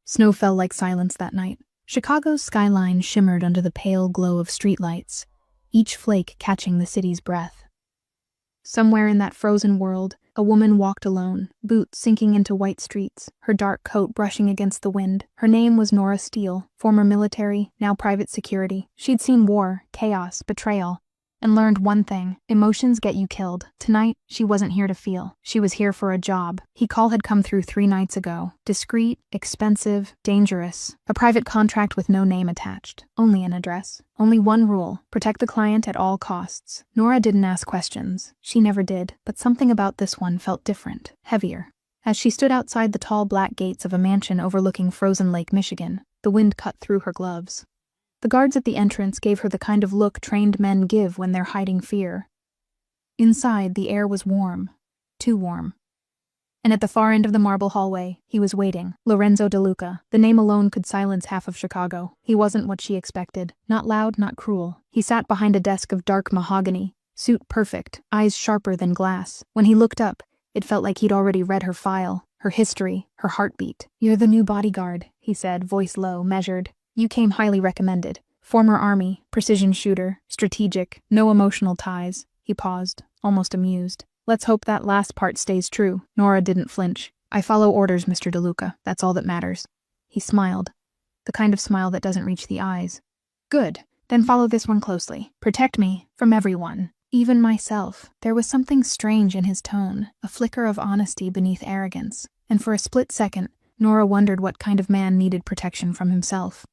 Snow fell like silence that night. Chicago's skyline shimmered under the pale glow of streetlights, each flake catching the city's breath. Somewhere in that frozen world, a woman walked alone, boots sinking into white streets, her dark coat brushing against the wind. Her name was Nora Steele, former military, now private security. She'd seen war, chaos, betrayal, and learned one thing: emotions get you killed. Tonight, she wasn't here to feel. She was here for a job. Her call had come through 3 nights ago. Discreet, expensive, dangerous. A private contract with no name attached. Only an address. Only one rule: protect the client at all costs. Nora didn't ask questions. She never did. But something about this one felt different, heavier. As she stood outside the tall black gates of a mansion overlooking frozen Lake Michigan, the wind cut through her gloves. The guards at the entrance gave her the kind of look trained men give when they're hiding fear. Inside, the air was warm. Too warm. And at the far end of the marble hallway, he was waiting. Lorenzo DeLuca. The name alone could silence half of Chicago. He wasn't what she expected. Not loud, not cruel. He sat behind a desk of dark mahogany, suit perfect, eyes sharper than glass. When he looked up, it felt like he'd already read her file, her history, her heartbeat. "You're the new bodyguard," he said, voice low, measured. "You came highly recommended. Former Army, precision shooter, strategic, no emotional ties." He paused, almost amused. "Let's hope that last part stays true." Nora didn't flinch. "I follow orders, Mr. DeLuca. That's all that matters." He smiled, the kind of smile that doesn't reach the eyes. "Good. Then follow this one closely. Protect me from everyone, even myself." There was something strange in his tone, a flicker of honesty beneath arrogance, and for a split second, Nora wondered what kind of man needed protection from himself.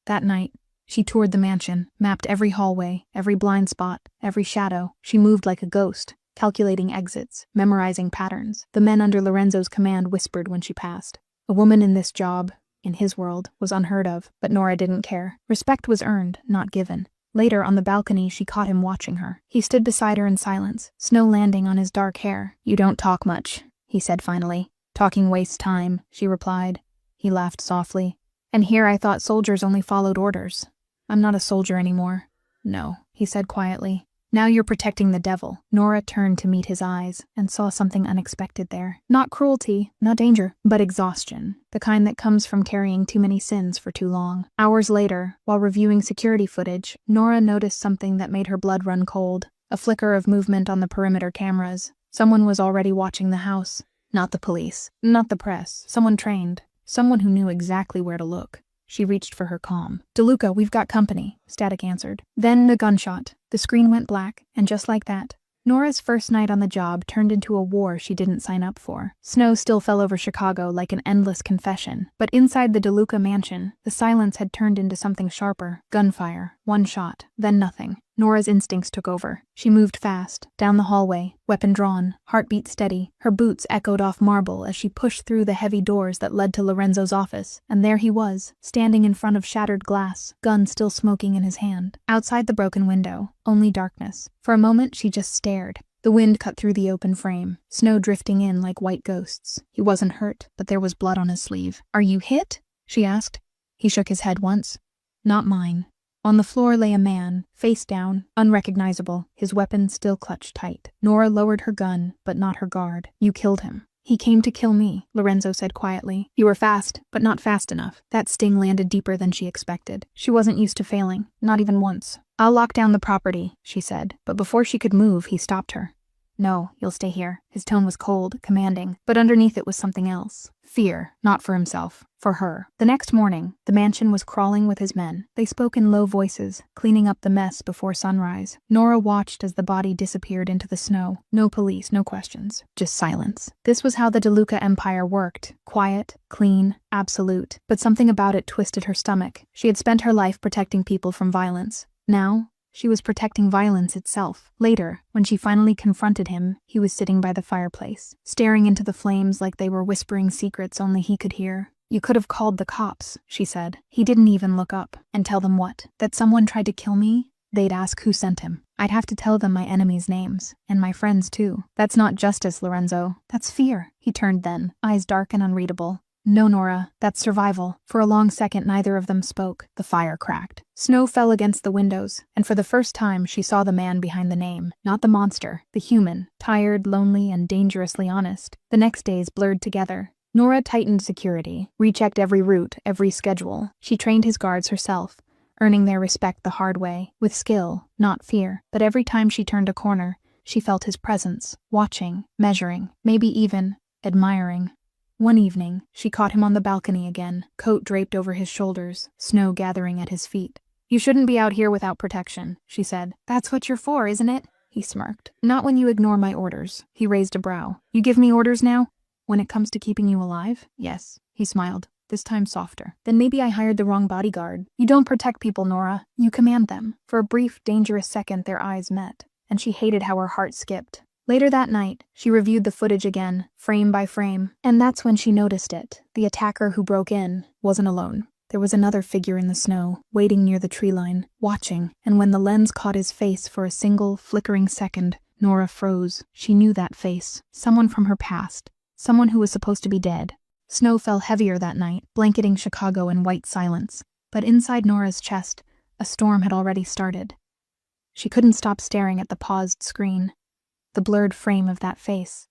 That night, she toured the mansion, mapped every hallway, every blind spot, every shadow. She moved like a ghost, calculating exits, memorizing patterns. The men under Lorenzo's command whispered when she passed. A woman in this job, in his world, was unheard of, but Nora didn't care. Respect was earned, not given. Later, on the balcony, she caught him watching her. He stood beside her in silence, snow landing on his dark hair. "You don't talk much," he said finally. "Talking wastes time," she replied. He laughed softly. "And here I thought soldiers only followed orders. I'm not a soldier anymore." "No," he said quietly. "Now you're protecting the devil." Nora turned to meet his eyes and saw something unexpected there. Not cruelty, not danger, but exhaustion, the kind that comes from carrying too many sins for too long. Hours later, while reviewing security footage, Nora noticed something that made her blood run cold. A flicker of movement on the perimeter cameras. Someone was already watching the house. Not the police, not the press, someone trained. Someone who knew exactly where to look. She reached for her comm. "DeLuca, we've got company," Static answered. Then the gunshot. The screen went black, and just like that, Nora's first night on the job turned into a war she didn't sign up for. Snow still fell over Chicago like an endless confession, but inside the DeLuca mansion, the silence had turned into something sharper. Gunfire. One shot. Then nothing. Nora's instincts took over. She moved fast, down the hallway, weapon drawn, heartbeat steady. Her boots echoed off marble as she pushed through the heavy doors that led to Lorenzo's office, and there he was, standing in front of shattered glass, gun still smoking in his hand. Outside the broken window, only darkness. For a moment, she just stared. The wind cut through the open frame, snow drifting in like white ghosts. He wasn't hurt, but there was blood on his sleeve. "Are you hit?" she asked. He shook his head once. "Not mine." On the floor lay a man, face down, unrecognizable, his weapon still clutched tight. Nora lowered her gun, but not her guard. "You killed him." "He came to kill me," Lorenzo said quietly. "You were fast, but not fast enough." That sting landed deeper than she expected. She wasn't used to failing, not even once. "I'll lock down the property," she said, but before she could move, he stopped her. "No, you'll stay here." His tone was cold, commanding, but underneath it was something else. Fear, not for himself, for her. The next morning, the mansion was crawling with his men. They spoke in low voices, cleaning up the mess before sunrise. Nora watched as the body disappeared into the snow. No police, no questions, just silence. This was how the DeLuca empire worked. Quiet, clean, absolute. But something about it twisted her stomach. She had spent her life protecting people from violence. Now, she was protecting violence itself. Later, when she finally confronted him, he was sitting by the fireplace, staring into the flames like they were whispering secrets only he could hear. "You could have called the cops," she said. He didn't even look up. "And tell them what? That someone tried to kill me?" They'd ask who sent him. I'd have to tell them my enemies' names, and my friends too. "That's not justice, Lorenzo. That's fear." He turned then, eyes dark and unreadable. "No, Nora, that's survival." For a long second, neither of them spoke. The fire cracked. Snow fell against the windows, and for the first time she saw the man behind the name. Not the monster, the human, tired, lonely, and dangerously honest. The next days blurred together. Nora tightened security, rechecked every route, every schedule. She trained his guards herself, earning their respect the hard way, with skill, not fear. But every time she turned a corner, she felt his presence, watching, measuring, maybe even admiring. One evening, she caught him on the balcony again, coat draped over his shoulders, snow gathering at his feet. "You shouldn't be out here without protection," she said. "That's what you're for, isn't it?" He smirked. "Not when you ignore my orders." He raised a brow. "You give me orders now? When it comes to keeping you alive?" "Yes." He smiled, this time softer. "Then maybe I hired the wrong bodyguard. You don't protect people, Nora. You command them." For a brief, dangerous second, their eyes met, and she hated how her heart skipped. Later that night, she reviewed the footage again, frame by frame, and that's when she noticed it. The attacker who broke in wasn't alone. There was another figure in the snow, waiting near the tree line, watching, and when the lens caught his face for a single, flickering second, Nora froze. She knew that face. Someone from her past. Someone who was supposed to be dead. Snow fell heavier that night, blanketing Chicago in white silence. But inside Nora's chest, a storm had already started. She couldn't stop staring at the paused screen, the blurred frame of that face.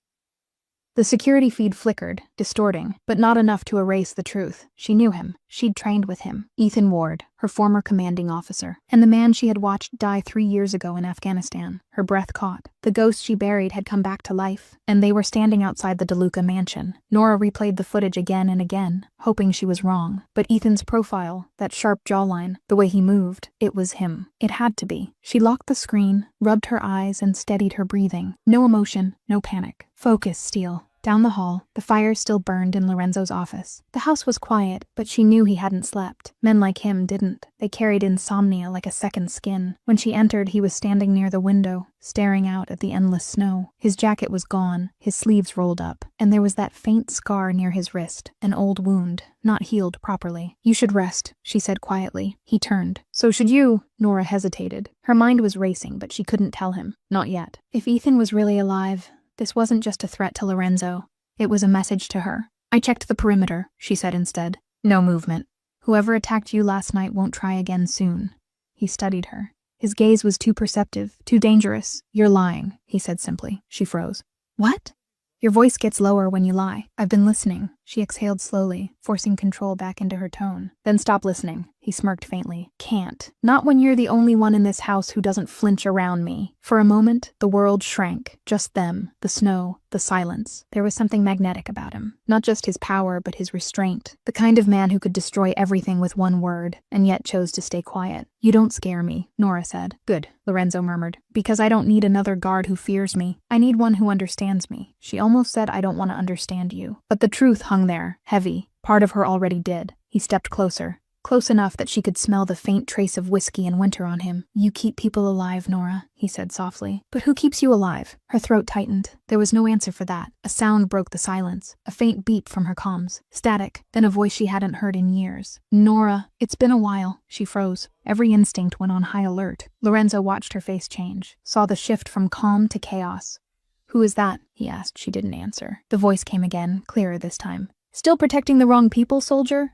The security feed flickered, distorting, but not enough to erase the truth. She knew him. She'd trained with him. Ethan Ward, her former commanding officer, and the man she had watched die 3 years ago in Afghanistan. Her breath caught. The ghost she buried had come back to life, and they were standing outside the DeLuca mansion. Nora replayed the footage again and again, hoping she was wrong. But Ethan's profile, that sharp jawline, the way he moved, it was him. It had to be. She locked the screen, rubbed her eyes, and steadied her breathing. No emotion, no panic. Focus, Steele. Down the hall, the fire still burned in Lorenzo's office. The house was quiet, but she knew he hadn't slept. Men like him didn't. They carried insomnia like a second skin. When she entered, he was standing near the window, staring out at the endless snow. His jacket was gone, his sleeves rolled up, and there was that faint scar near his wrist, an old wound, not healed properly. "You should rest," she said quietly. He turned. "So should you." Nora hesitated. Her mind was racing, but she couldn't tell him. Not yet. If Ethan was really alive, this wasn't just a threat to Lorenzo. It was a message to her. "I checked the perimeter," she said instead. "No movement. Whoever attacked you last night won't try again soon." He studied her. His gaze was too perceptive, too dangerous. "You're lying," he said simply. She froze. "What?" "Your voice gets lower when you lie. I've been listening." She exhaled slowly, forcing control back into her tone. "Then stop listening." He smirked faintly. "Can't. Not when you're the only one in this house who doesn't flinch around me." For a moment, the world shrank. Just them, the snow, the silence. There was something magnetic about him. Not just his power, but his restraint. The kind of man who could destroy everything with one word, and yet chose to stay quiet. "You don't scare me," Nora said. "Good," Lorenzo murmured. "Because I don't need another guard who fears me. I need one who understands me." She almost said, "I don't want to understand you." But the truth hung there, heavy. Part of her already did. He stepped closer. Close enough that she could smell the faint trace of whiskey and winter on him. "You keep people alive, Nora," he said softly. "But who keeps you alive?" Her throat tightened. There was no answer for that. A sound broke the silence. A faint beep from her comms. Static, then a voice she hadn't heard in years. "Nora, it's been a while." She froze. Every instinct went on high alert. Lorenzo watched her face change, saw the shift from calm to chaos. "Who is that?" he asked. She didn't answer. The voice came again, clearer this time. "Still protecting the wrong people, soldier?"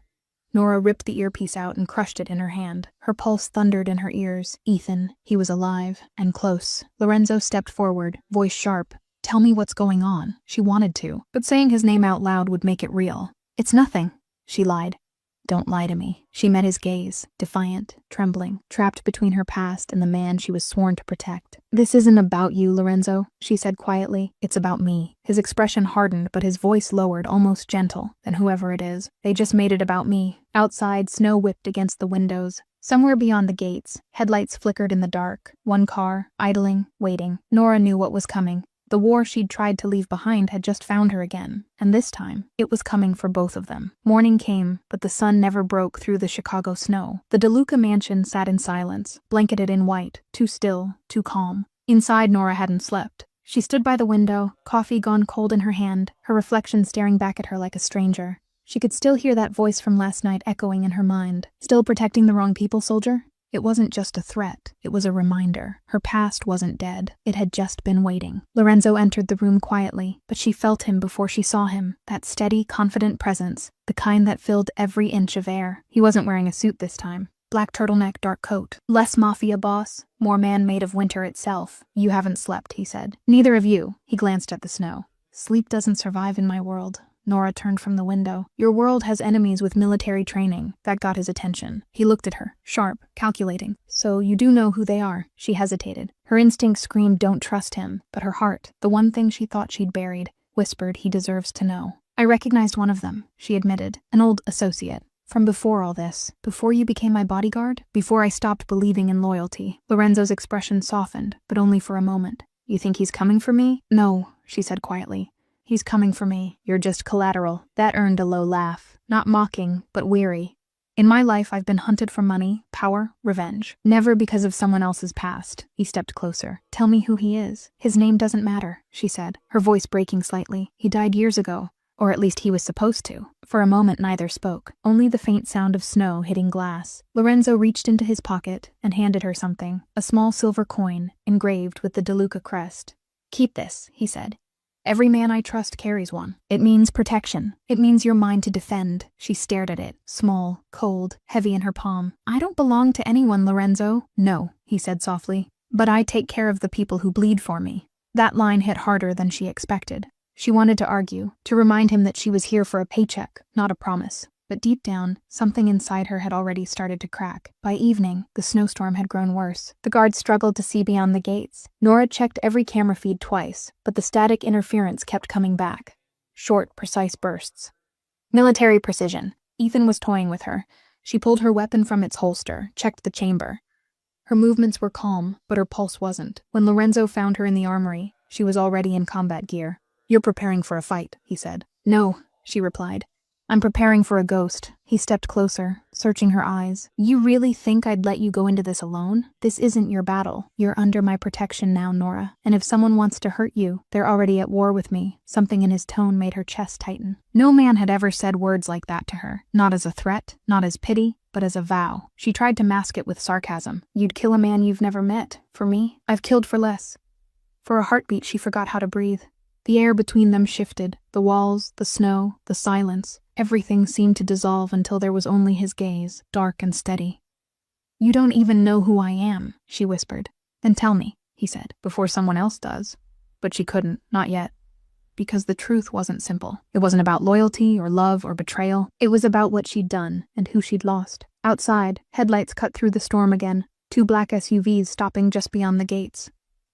Nora ripped the earpiece out and crushed it in her hand. Her pulse thundered in her ears. Ethan. He was alive. And close. Lorenzo stepped forward, voice sharp. "Tell me what's going on." She wanted to, but saying his name out loud would make it real. "It's nothing," she lied. "Don't lie to me." She met his gaze, defiant, trembling, trapped between her past and the man she was sworn to protect. "This isn't about you, Lorenzo," she said quietly. "It's about me." His expression hardened, but his voice lowered, almost gentle. "Then whoever it is, they just made it about me." Outside, snow whipped against the windows. Somewhere beyond the gates, headlights flickered in the dark. One car, idling, waiting. Nora knew what was coming. The war she'd tried to leave behind had just found her again, and this time, it was coming for both of them. Morning came, but the sun never broke through the Chicago snow. The DeLuca mansion sat in silence, blanketed in white, too still, too calm. Inside, Nora hadn't slept. She stood by the window, coffee gone cold in her hand, her reflection staring back at her like a stranger. She could still hear that voice from last night echoing in her mind. "Still protecting the wrong people, soldier?" It wasn't just a threat, it was a reminder. Her past wasn't dead, it had just been waiting. Lorenzo entered the room quietly, but she felt him before she saw him, that steady, confident presence, the kind that filled every inch of air. He wasn't wearing a suit this time. Black turtleneck, dark coat. Less Mafia boss, more man made of winter itself. "You haven't slept," he said. "Neither of you." He glanced at the snow. "Sleep doesn't survive in my world." Nora turned from the window. Your world has enemies with military training. That got his attention. He looked at her, sharp, calculating. So you do know who they are. She hesitated. Her instinct screamed don't trust him, but her heart, the one thing she thought she'd buried, whispered he deserves to know. I recognized one of them, she admitted, an old associate. From before all this, before you became my bodyguard, before I stopped believing in loyalty. Lorenzo's expression softened, but only for a moment. You think he's coming for me? No, she said quietly. He's coming for me. You're just collateral. That earned a low laugh. Not mocking, but weary. In my life, I've been hunted for money, power, revenge. Never because of someone else's past. He stepped closer. Tell me who he is. His name doesn't matter, she said, her voice breaking slightly. He died years ago. Or at least he was supposed to. For a moment neither spoke, only the faint sound of snow hitting glass. Lorenzo reached into his pocket and handed her something, a small silver coin, engraved with the DeLuca crest. Keep this, he said. Every man I trust carries one. It means protection. It means you're mine to defend. She stared at it, small, cold, heavy in her palm. I don't belong to anyone, Lorenzo. No, he said softly. But I take care of the people who bleed for me. That line hit harder than she expected. She wanted to argue, to remind him that she was here for a paycheck, not a promise. But deep down, something inside her had already started to crack. By evening, the snowstorm had grown worse. The guards struggled to see beyond the gates. Nora checked every camera feed twice, but the static interference kept coming back. Short, precise bursts. Military precision. Ethan was toying with her. She pulled her weapon from its holster, checked the chamber. Her movements were calm, but her pulse wasn't. When Lorenzo found her in the armory, she was already in combat gear. You're preparing for a fight, he said. No, she replied. I'm preparing for a ghost. He stepped closer, searching her eyes. You really think I'd let you go into this alone? This isn't your battle. You're under my protection now, Nora. And if someone wants to hurt you, they're already at war with me. Something in his tone made her chest tighten. No man had ever said words like that to her. Not as a threat, not as pity, but as a vow. She tried to mask it with sarcasm. You'd kill a man you've never met. For me, I've killed for less. For a heartbeat, she forgot how to breathe. The air between them shifted, the walls, the snow, the silence. Everything seemed to dissolve until there was only his gaze, dark and steady. You don't even know who I am, she whispered. Then tell me, he said, before someone else does. But she couldn't, not yet. Because the truth wasn't simple. It wasn't about loyalty or love or betrayal. It was about what she'd done and who she'd lost. Outside, headlights cut through the storm again, 2 black SUVs stopping just beyond the gates.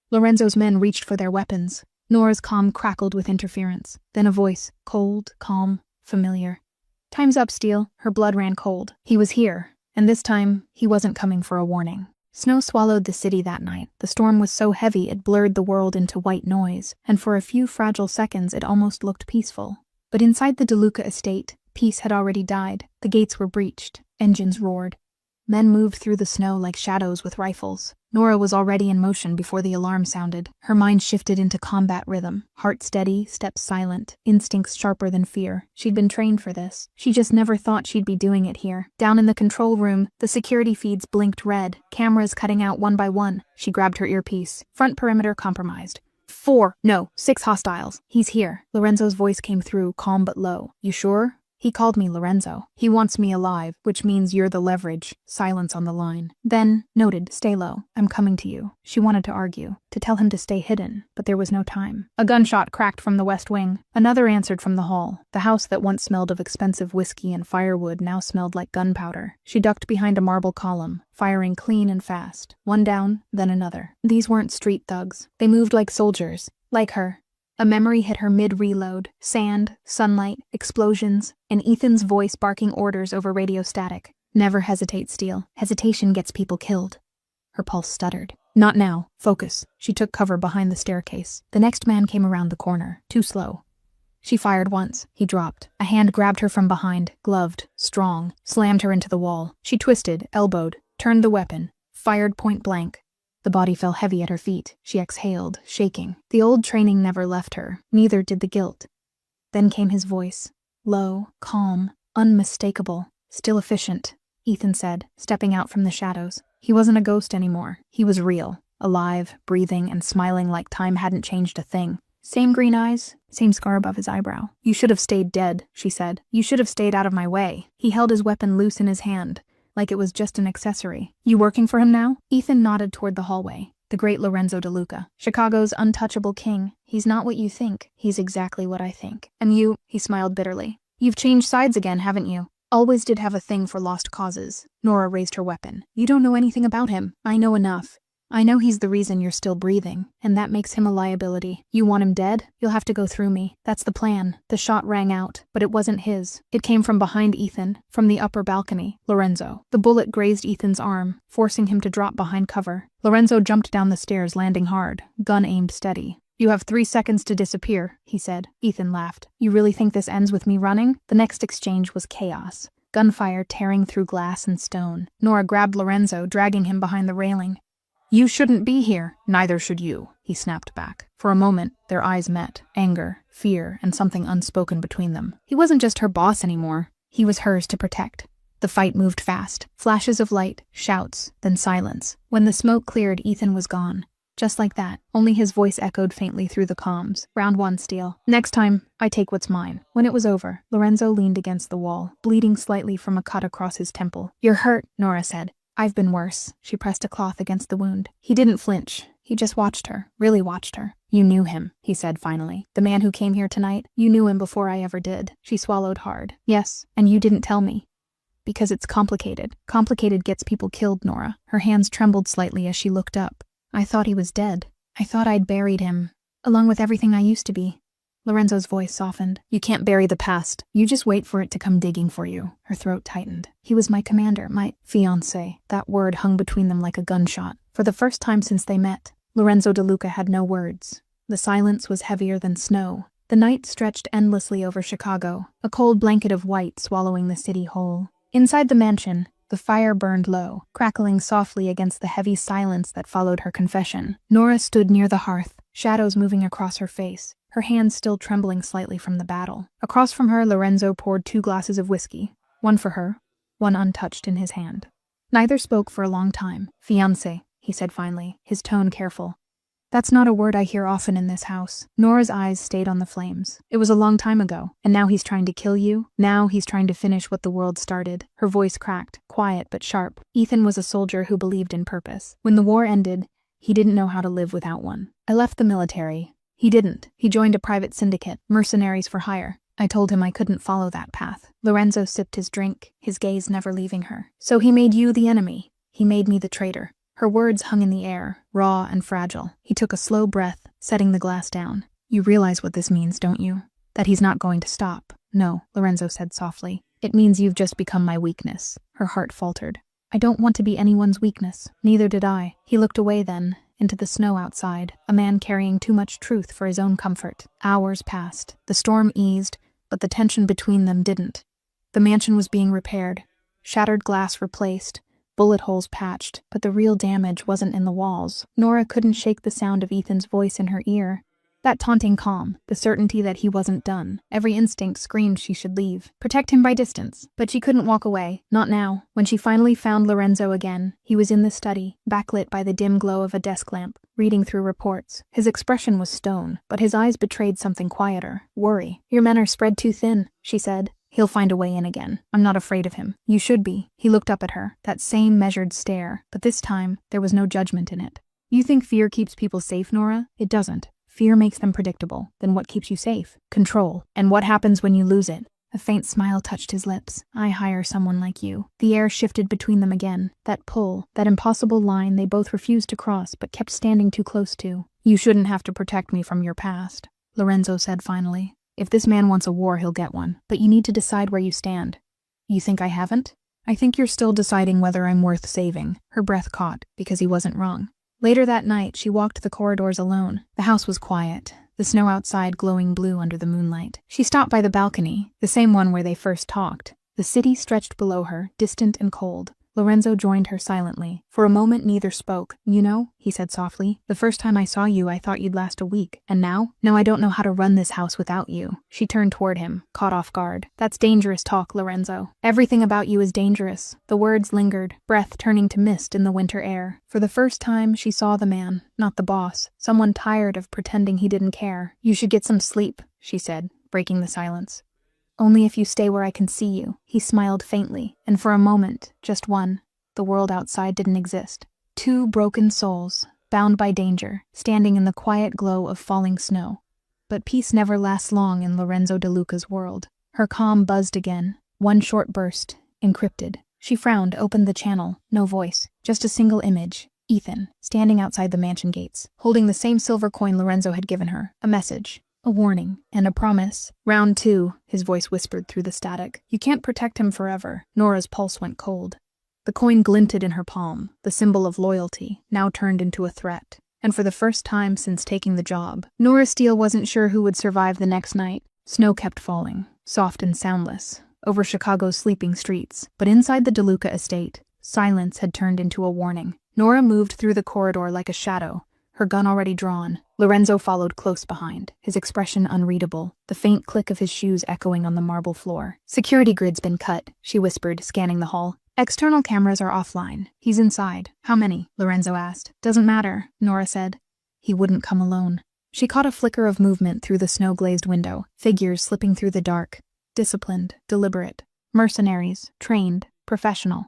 Lorenzo's men reached for their weapons. Nora's comm crackled with interference. Then a voice, cold, calm, familiar. Time's up, Steele. Her blood ran cold. He was here, and this time, he wasn't coming for a warning. Snow swallowed the city that night. The storm was so heavy it blurred the world into white noise, and for a few fragile seconds it almost looked peaceful. But inside the DeLuca estate, peace had already died. The gates were breached. Engines roared. Men moved through the snow like shadows with rifles. Nora was already in motion before the alarm sounded. Her mind shifted into combat rhythm. Heart steady, steps silent, instincts sharper than fear. She'd been trained for this. She just never thought she'd be doing it here. Down in the control room, the security feeds blinked red, cameras cutting out one by one. She grabbed her earpiece. Front perimeter compromised. 6 hostiles. He's here. Lorenzo's voice came through, calm but low. You sure? He called me Lorenzo. He wants me alive, which means you're the leverage. Silence on the line. Then, noted, stay low. I'm coming to you. She wanted to argue, to tell him to stay hidden, but there was no time. A gunshot cracked from the west wing. Another answered from the hall. The house that once smelled of expensive whiskey and firewood now smelled like gunpowder. She ducked behind a marble column, firing clean and fast. One down, then another. These weren't street thugs. They moved like soldiers. Like her. A memory hit her mid-reload. Sand, sunlight, explosions, and Ethan's voice barking orders over radio static. Never hesitate, Steele. Hesitation gets people killed. Her pulse stuttered. Not now. Focus. She took cover behind the staircase. The next man came around the corner. Too slow. She fired once. He dropped. A hand grabbed her from behind, gloved, strong, slammed her into the wall. She twisted, elbowed, turned the weapon, fired point blank. The body fell heavy at her feet. She exhaled, shaking. The old training never left her. Neither did the guilt. Then came his voice. Low, calm, unmistakable, still efficient, Ethan said, stepping out from the shadows. He wasn't a ghost anymore. He was real, alive, breathing, and smiling like time hadn't changed a thing. Same green eyes, same scar above his eyebrow. You should have stayed dead, she said. You should have stayed out of my way. He held his weapon loose in his hand, like it was just an accessory. You working for him now? Ethan nodded toward the hallway. The great Lorenzo De Luca, Chicago's untouchable king. He's not what you think. He's exactly what I think. And you, he smiled bitterly. You've changed sides again, haven't you? Always did have a thing for lost causes. Nora raised her weapon. You don't know anything about him. I know enough. I know he's the reason you're still breathing, and that makes him a liability. You want him dead? You'll have to go through me. That's the plan. The shot rang out, but it wasn't his. It came from behind Ethan, from the upper balcony. Lorenzo. The bullet grazed Ethan's arm, forcing him to drop behind cover. Lorenzo jumped down the stairs, landing hard, gun aimed steady. You have 3 seconds to disappear, he said. Ethan laughed. You really think this ends with me running? The next exchange was chaos. Gunfire tearing through glass and stone. Nora grabbed Lorenzo, dragging him behind the railing. You shouldn't be here. Neither should you, he snapped back. For a moment, their eyes met. Anger, fear, and something unspoken between them. He wasn't just her boss anymore. He was hers to protect. The fight moved fast. Flashes of light, shouts, then silence. When the smoke cleared, Ethan was gone. Just like that, only his voice echoed faintly through the comms. Round 1, Steele. Next time, I take what's mine. When it was over, Lorenzo leaned against the wall, bleeding slightly from a cut across his temple. You're hurt, Nora said. I've been worse. She pressed a cloth against the wound. He didn't flinch. He just watched her, really watched her. You knew him, he said finally. The man who came here tonight, you knew him before I ever did. She swallowed hard. Yes, and you didn't tell me. Because it's complicated. Complicated gets people killed, Nora. Her hands trembled slightly as she looked up. I thought he was dead. I thought I'd buried him, along with everything I used to be. Lorenzo's voice softened. You can't bury the past. You just wait for it to come digging for you. Her throat tightened. He was my commander, my fiancé. That word hung between them like a gunshot. For the first time since they met, Lorenzo De Luca had no words. The silence was heavier than snow. The night stretched endlessly over Chicago, a cold blanket of white swallowing the city whole. Inside the mansion, the fire burned low, crackling softly against the heavy silence that followed her confession. Nora stood near the hearth, shadows moving across her face, her hands still trembling slightly from the battle. Across from her, Lorenzo poured 2 glasses of whiskey, one for her, one untouched in his hand. Neither spoke for a long time. Fiancé, he said finally, his tone careful. That's not a word I hear often in this house. Nora's eyes stayed on the flames. It was a long time ago, and now he's trying to kill you? Now he's trying to finish what the world started. Her voice cracked, quiet but sharp. Ethan was a soldier who believed in purpose. When the war ended, he didn't know how to live without one. I left the military. He didn't. He joined a private syndicate, mercenaries for hire. I told him I couldn't follow that path. Lorenzo sipped his drink, his gaze never leaving her. So he made you the enemy. He made me the traitor. Her words hung in the air, raw and fragile. He took a slow breath, setting the glass down. You realize what this means, don't you? That he's not going to stop. No, Lorenzo said softly. It means you've just become my weakness. Her heart faltered. I don't want to be anyone's weakness. Neither did I. He looked away then, into the snow outside, a man carrying too much truth for his own comfort. Hours passed. The storm eased, but the tension between them didn't. The mansion was being repaired. Shattered glass replaced. Bullet holes patched, but the real damage wasn't in the walls. Nora couldn't shake the sound of Ethan's voice in her ear. That taunting calm, the certainty that he wasn't done. Every instinct screamed she should leave, protect him by distance. But she couldn't walk away, not now. When she finally found Lorenzo again, he was in the study, backlit by the dim glow of a desk lamp, reading through reports. His expression was stone, but his eyes betrayed something quieter, worry. Your men are spread too thin, she said. He'll find a way in again. I'm not afraid of him. You should be. He looked up at her, that same measured stare, but this time, there was no judgment in it. You think fear keeps people safe, Nora? It doesn't. Fear makes them predictable. Then what keeps you safe? Control. And what happens when you lose it? A faint smile touched his lips. I hire someone like you. The air shifted between them again. That pull, that impossible line they both refused to cross but kept standing too close to. You shouldn't have to protect me from your past, Lorenzo said finally. If this man wants a war, he'll get one. But you need to decide where you stand. You think I haven't? I think you're still deciding whether I'm worth saving. Her breath caught, because he wasn't wrong. Later that night, she walked the corridors alone. The house was quiet, the snow outside glowing blue under the moonlight. She stopped by the balcony, the same one where they first talked. The city stretched below her, distant and cold. Lorenzo joined her silently. For a moment, neither spoke. You know, he said softly, the first time I saw you, I thought you'd last a week. And now? Now I don't know how to run this house without you. She turned toward him, caught off guard. That's dangerous talk, Lorenzo. Everything about you is dangerous. The words lingered, breath turning to mist in the winter air. For the first time, she saw the man, not the boss. Someone tired of pretending he didn't care. You should get some sleep, she said, breaking the silence. Only if you stay where I can see you. He smiled faintly, and for a moment, just one, the world outside didn't exist. Two broken souls, bound by danger, standing in the quiet glow of falling snow. But peace never lasts long in Lorenzo De Luca's world. Her calm buzzed again, one short burst, encrypted. She frowned, opened the channel, no voice, just a single image. Ethan, standing outside the mansion gates, holding the same silver coin Lorenzo had given her, a message, a warning, and a promise. Round 2, his voice whispered through the static. You can't protect him forever. Nora's pulse went cold. The coin glinted in her palm, the symbol of loyalty, now turned into a threat. And for the first time since taking the job, Nora Steele wasn't sure who would survive the next night. Snow kept falling, soft and soundless, over Chicago's sleeping streets, but inside the De Luca estate, silence had turned into a warning. Nora moved through the corridor like a shadow, her gun already drawn. Lorenzo followed close behind, his expression unreadable, the faint click of his shoes echoing on the marble floor. Security grid's been cut, she whispered, scanning the hall. External cameras are offline. He's inside. How many? Lorenzo asked. Doesn't matter, Nora said. He wouldn't come alone. She caught a flicker of movement through the snow-glazed window, figures slipping through the dark. Disciplined, deliberate. Mercenaries, trained, professional.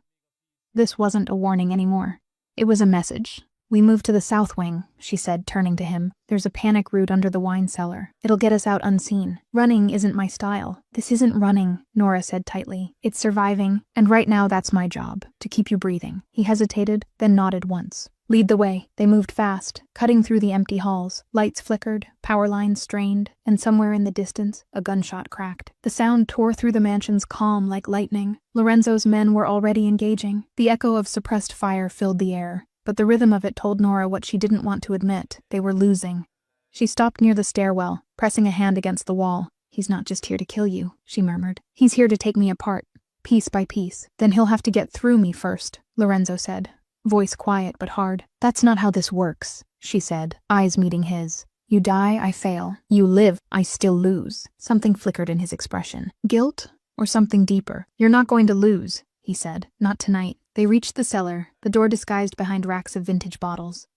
This wasn't a warning anymore. It was a message. We move to the south wing, she said, turning to him. There's a panic route under the wine cellar. It'll get us out unseen. Running isn't my style. This isn't running, Nora said tightly. It's surviving, and right now that's my job, to keep you breathing. He hesitated, then nodded once. Lead the way. They moved fast, cutting through the empty halls. Lights flickered, power lines strained, and somewhere in the distance, a gunshot cracked. The sound tore through the mansion's calm like lightning. Lorenzo's men were already engaging. The echo of suppressed fire filled the air, but the rhythm of it told Nora what she didn't want to admit. They were losing. She stopped near the stairwell, pressing a hand against the wall. He's not just here to kill you, she murmured. He's here to take me apart, piece by piece. Then he'll have to get through me first, Lorenzo said. Voice quiet but hard. That's not how this works, she said, eyes meeting his. You die, I fail. You live, I still lose. Something flickered in his expression. Guilt? Or something deeper? You're not going to lose, he said. Not tonight. They reached the cellar, the door disguised behind racks of vintage bottles.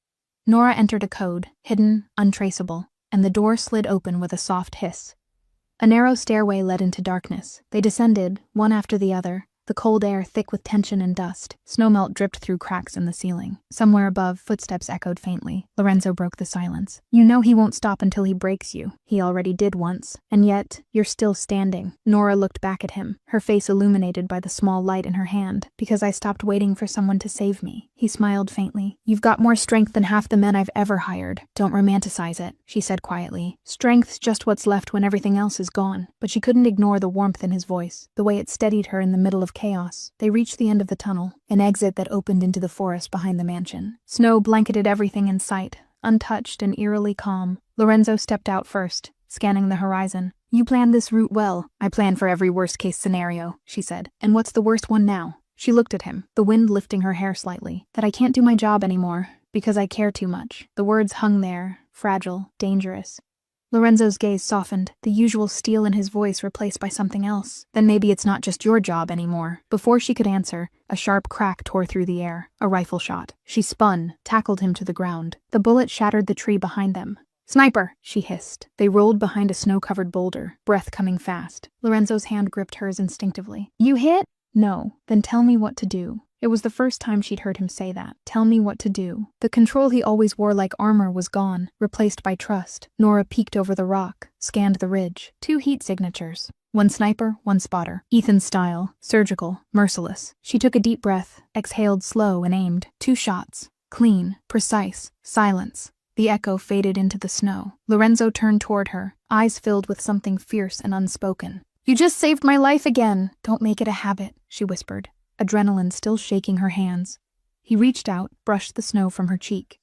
Nora entered a code, hidden, untraceable, and the door slid open with a soft hiss. A narrow stairway led into darkness. They descended, one after the other, the cold air thick with tension and dust. Snowmelt dripped through cracks in the ceiling. Somewhere above, footsteps echoed faintly. Lorenzo broke the silence. You know he won't stop until he breaks you. He already did once. And yet, you're still standing. Nora looked back at him, her face illuminated by the small light in her hand. Because I stopped waiting for someone to save me. He smiled faintly. You've got more strength than half the men I've ever hired. Don't romanticize it, she said quietly. Strength's just what's left when everything else is gone. But she couldn't ignore the warmth in his voice, the way it steadied her in the middle of chaos. They reached the end of the tunnel, an exit that opened into the forest behind the mansion. Snow blanketed everything in sight, untouched and eerily calm. Lorenzo stepped out first, scanning the horizon. You planned this route well. I planned for every worst-case scenario, she said. And what's the worst one now? She looked at him, the wind lifting her hair slightly. That I can't do my job anymore, because I care too much. The words hung there, fragile, dangerous. Lorenzo's gaze softened, the usual steel in his voice replaced by something else. Then maybe it's not just your job anymore. Before she could answer, a sharp crack tore through the air, a rifle shot. She spun, tackled him to the ground. The bullet shattered the tree behind them. Sniper, she hissed. They rolled behind a snow-covered boulder, breath coming fast. Lorenzo's hand gripped hers instinctively. You hit? No. Then tell me what to do. It was the first time she'd heard him say that. Tell me what to do. The control he always wore like armor was gone, replaced by trust. Nora peeked over the rock, scanned the ridge. 2 heat signatures. 1 sniper, 1 spotter. Ethan's style, surgical, merciless. She took a deep breath, exhaled slow and aimed. 2 shots. Clean, precise, silence. The echo faded into the snow. Lorenzo turned toward her, eyes filled with something fierce and unspoken. You just saved my life again. Don't make it a habit, she whispered, adrenaline still shaking her hands. He reached out, brushed the snow from her cheek.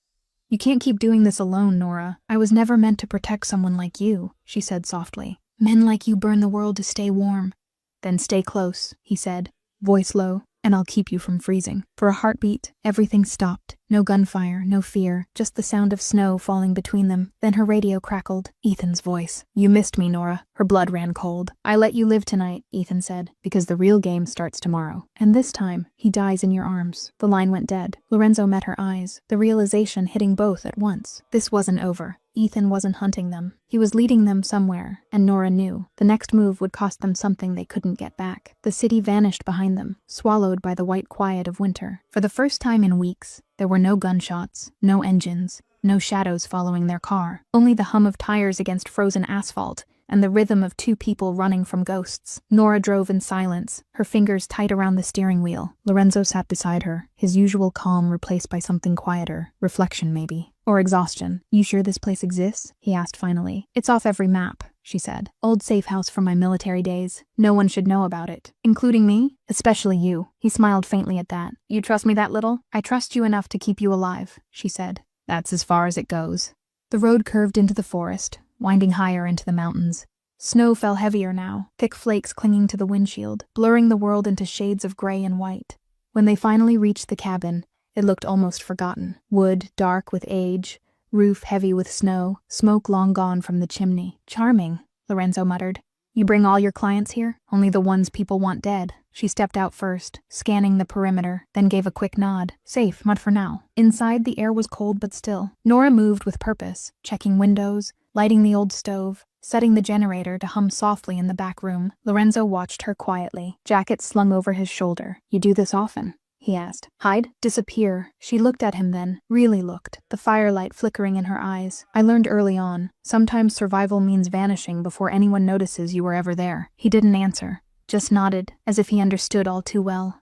You can't keep doing this alone, Nora. I was never meant to protect someone like you, she said softly. Men like you burn the world to stay warm. Then stay close, he said, voice low, and I'll keep you from freezing. For a heartbeat, everything stopped. No gunfire, no fear, just the sound of snow falling between them. Then her radio crackled. Ethan's voice. You missed me, Nora. Her blood ran cold. I let you live tonight, Ethan said, because the real game starts tomorrow. And this time, he dies in your arms. The line went dead. Lorenzo met her eyes, the realization hitting both at once. This wasn't over. Ethan wasn't hunting them. He was leading them somewhere, and Nora knew. The next move would cost them something they couldn't get back. The city vanished behind them, swallowed by the white quiet of winter. For the first time in weeks, There were no gunshots, no engines, no shadows following their car, only the hum of tires against frozen asphalt and the rhythm of two people running from ghosts. Nora drove in silence, her fingers tight around the steering wheel. Lorenzo sat beside her, his usual calm replaced by something quieter, reflection maybe, or exhaustion. "You sure this place exists?" he asked finally. "It's off every map," she said. "Old safe house from my military days. No one should know about it. Including me? Especially you." He smiled faintly at that. "You trust me that little?" "I trust you enough to keep you alive," she said. "That's as far as it goes." The road curved into the forest, winding higher into the mountains. Snow fell heavier now, thick flakes clinging to the windshield, blurring the world into shades of gray and white. When they finally reached the cabin, it looked almost forgotten. Wood dark with age, roof heavy with snow, smoke long gone from the chimney. "Charming," Lorenzo muttered. "You bring all your clients here? Only the ones people want dead." She stepped out first, scanning the perimeter, then gave a quick nod. "Safe, but for now." Inside, the air was cold but still. Nora moved with purpose, checking windows, lighting the old stove, setting the generator to hum softly in the back room. Lorenzo watched her quietly, jacket slung over his shoulder. "You do this often?" he asked. "Hide? Disappear." She looked at him then, really looked, the firelight flickering in her eyes. "I learned early on, sometimes survival means vanishing before anyone notices you were ever there." He didn't answer, just nodded, as if he understood all too well.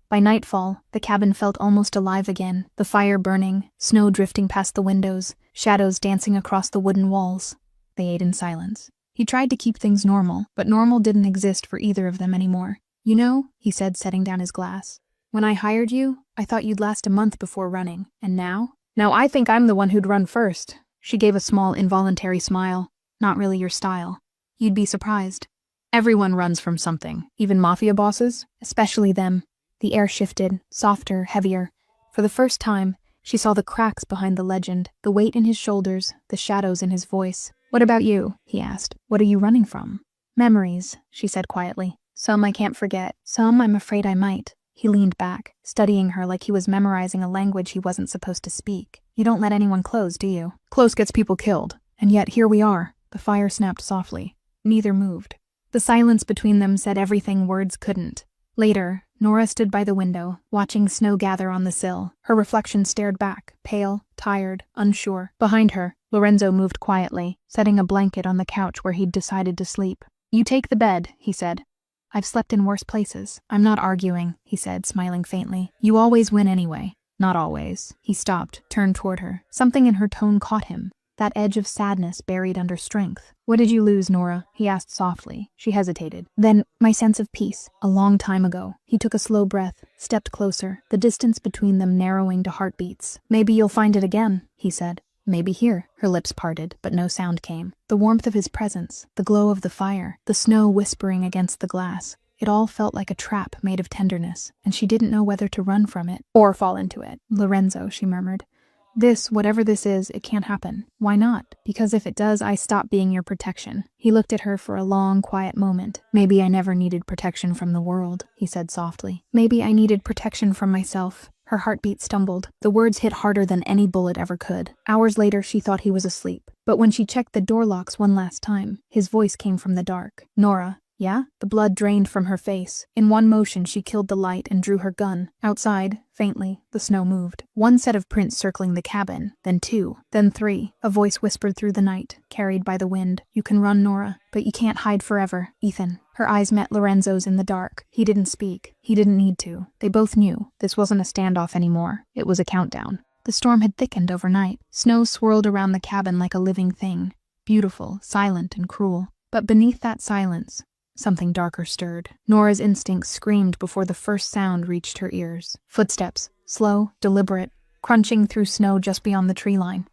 By nightfall, the cabin felt almost alive again, the fire burning, snow drifting past the windows, shadows dancing across the wooden walls. They ate in silence. He tried to keep things normal, but normal didn't exist for either of them anymore. "You know," he said, setting down his glass, "when I hired you, I thought you'd last a month before running. And now? Now I think I'm the one who'd run first." She gave a small, involuntary smile. "Not really your style. You'd be surprised. Everyone runs from something, even Mafia bosses, especially them." The air shifted, softer, heavier. For the first time, she saw the cracks behind the legend, the weight in his shoulders, the shadows in his voice. "What about you?" he asked. "What are you running from?" "Memories," she said quietly. "Some I can't forget. Some I'm afraid I might." He leaned back, studying her like he was memorizing a language he wasn't supposed to speak. "You don't let anyone close, do you?" "Close gets people killed. And yet here we are." The fire snapped softly. Neither moved. The silence between them said everything words couldn't. Later, Nora stood by the window, watching snow gather on the sill. Her reflection stared back, pale, tired, unsure. Behind her, Lorenzo moved quietly, setting a blanket on the couch where he'd decided to sleep. "You take the bed," he said. "I've slept in worse places." "I'm not arguing," he said, smiling faintly. "You always win anyway." "Not always." He stopped, turned toward her. Something in her tone caught him, that edge of sadness buried under strength. "What did you lose, Nora?" he asked softly. She hesitated. "Then, my sense of peace. A long time ago." He took a slow breath, stepped closer, the distance between them narrowing to heartbeats. "Maybe you'll find it again," he said. "Maybe here." Her lips parted, but no sound came. The warmth of his presence, the glow of the fire, the snow whispering against the glass. It all felt like a trap made of tenderness, and she didn't know whether to run from it or fall into it. "Lorenzo," she murmured. "This, whatever this is, it can't happen." "Why not?" "Because if it does, I stop being your protection." He looked at her for a long, quiet moment. "Maybe I never needed protection from the world," he said softly. "Maybe I needed protection from myself." Her heartbeat stumbled. The words hit harder than any bullet ever could. Hours later, she thought he was asleep. But when she checked the door locks one last time, his voice came from the dark. "Nora." "Yeah?" The blood drained from her face. In one motion, she killed the light and drew her gun. Outside, faintly, the snow moved. One set of prints circling the cabin, then two, then three. A voice whispered through the night, carried by the wind. "You can run, Nora, but you can't hide forever, Ethan." Her eyes met Lorenzo's in the dark. He didn't speak. He didn't need to. They both knew. This wasn't a standoff anymore. It was a countdown. The storm had thickened overnight. Snow swirled around the cabin like a living thing. Beautiful, silent, and cruel. But beneath that silence, something darker stirred. Nora's instincts screamed before the first sound reached her ears. Footsteps, slow, deliberate, crunching through snow just beyond the tree line.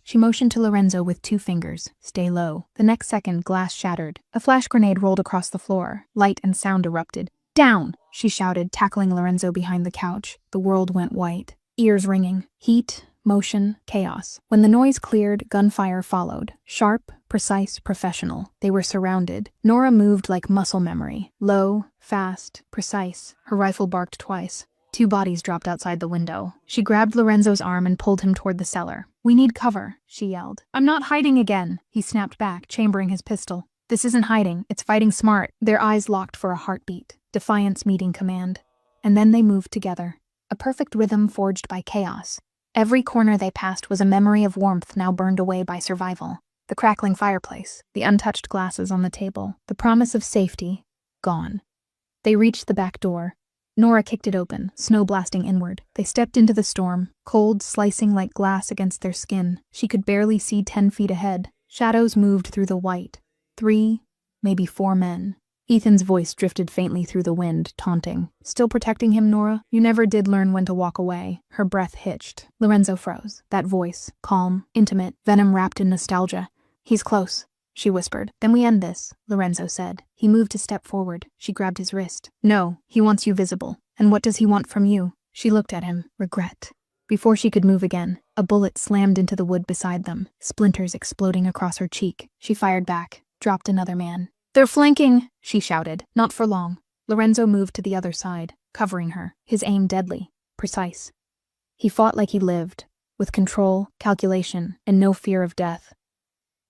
She motioned to Lorenzo with 2 fingers. "Stay low." The next second, glass shattered. A flash grenade rolled across the floor. Light and sound erupted. "Down!" she shouted, tackling Lorenzo behind the couch. The world went white. Ears ringing. Heat, motion, chaos. When the noise cleared, gunfire followed. Sharp, precise, professional. They were surrounded. Nora moved like muscle memory. Low, fast, precise. Her rifle barked twice. 2 bodies dropped outside the window. She grabbed Lorenzo's arm and pulled him toward the cellar. "We need cover," she yelled. "I'm not hiding again." He snapped back, chambering his pistol. "This isn't hiding. It's fighting smart." Their eyes locked for a heartbeat. Defiance meeting command. And then they moved together. a perfect rhythm forged by chaos. Every corner they passed was a memory of warmth now burned away by survival. The crackling fireplace, the untouched glasses on the table, the promise of safety, gone. They reached the back door. Nora kicked it open, snow blasting inward. They stepped into the storm, cold slicing like glass against their skin. She could barely see 10 feet ahead. Shadows moved through the white. 3, maybe 4 men. Ethan's voice drifted faintly through the wind, taunting. Still protecting him, Nora? You never did learn when to walk away. Her breath hitched. Lorenzo froze. That voice, calm, intimate, venom wrapped in nostalgia. He's close, she whispered. Then we end this, Lorenzo said. He moved a step forward. She grabbed his wrist. No, he wants you visible. And what does he want from you? She looked at him. Regret. Before she could move again, a bullet slammed into the wood beside them, splinters exploding across her cheek. She fired back, dropped another man. They're flanking, she shouted. Not for long. Lorenzo moved to the other side, covering her, his aim deadly, precise. He fought like he lived, with control, calculation, and no fear of death.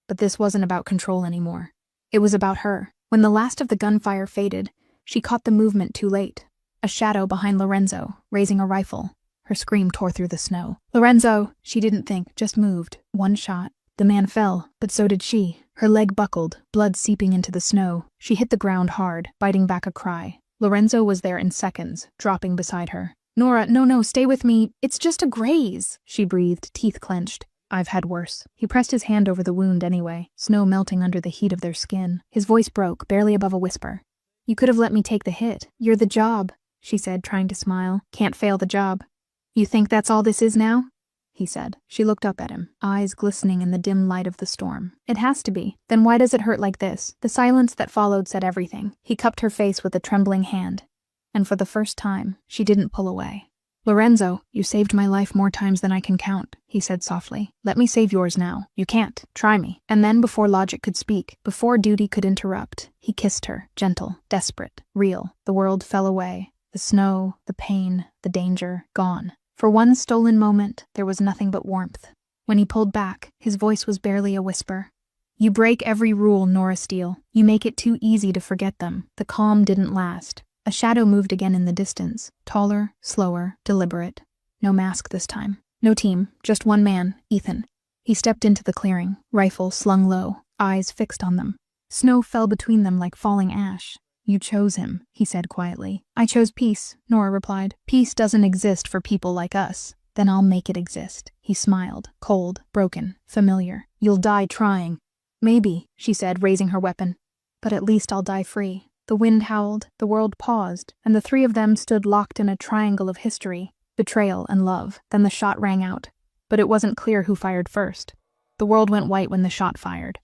But this wasn't about control anymore. It was about her. When the last of the gunfire faded, she caught the movement too late. A shadow behind Lorenzo, raising a rifle. Her scream tore through the snow. Lorenzo, she didn't think, just moved. One shot. The man fell, but so did she. Her leg buckled, blood seeping into the snow. She hit the ground hard, biting back a cry. Lorenzo was there in seconds, dropping beside her. Nora, no, stay with me. It's just a graze, she breathed, teeth clenched. I've had worse. He pressed his hand over the wound anyway, snow melting under the heat of their skin. His voice broke, barely above a whisper. You could have let me take the hit. You're the job, she said, trying to smile. Can't fail the job. You think that's all this is now? He said. She looked up at him, eyes glistening in the dim light of the storm. It has to be. Then why does it hurt like this? The silence that followed said everything. He cupped her face with a trembling hand. And for the first time, she didn't pull away. Lorenzo, you saved my life more times than I can count, he said softly. Let me save yours now. You can't. Try me. And then before logic could speak, before duty could interrupt, he kissed her, gentle, desperate, real. The world fell away. The snow, the pain, the danger, gone. For one stolen moment, there was nothing but warmth. When he pulled back, his voice was barely a whisper. You break every rule, Nora Steele. You make it too easy to forget them. The calm didn't last. A shadow moved again in the distance, taller, slower, deliberate. No mask this time. No team, just one man, Ethan. He stepped into the clearing, rifle slung low, eyes fixed on them. Snow fell between them like falling ash. You chose him, he said quietly. I chose peace, Nora replied. Peace doesn't exist for people like us. Then I'll make it exist. He smiled, cold, broken, familiar. You'll die trying. Maybe, she said, raising her weapon. But at least I'll die free. The wind howled, the world paused, and the three of them stood locked in a triangle of history, betrayal and love. Then the shot rang out. But it wasn't clear who fired first. The world went white when the shot fired.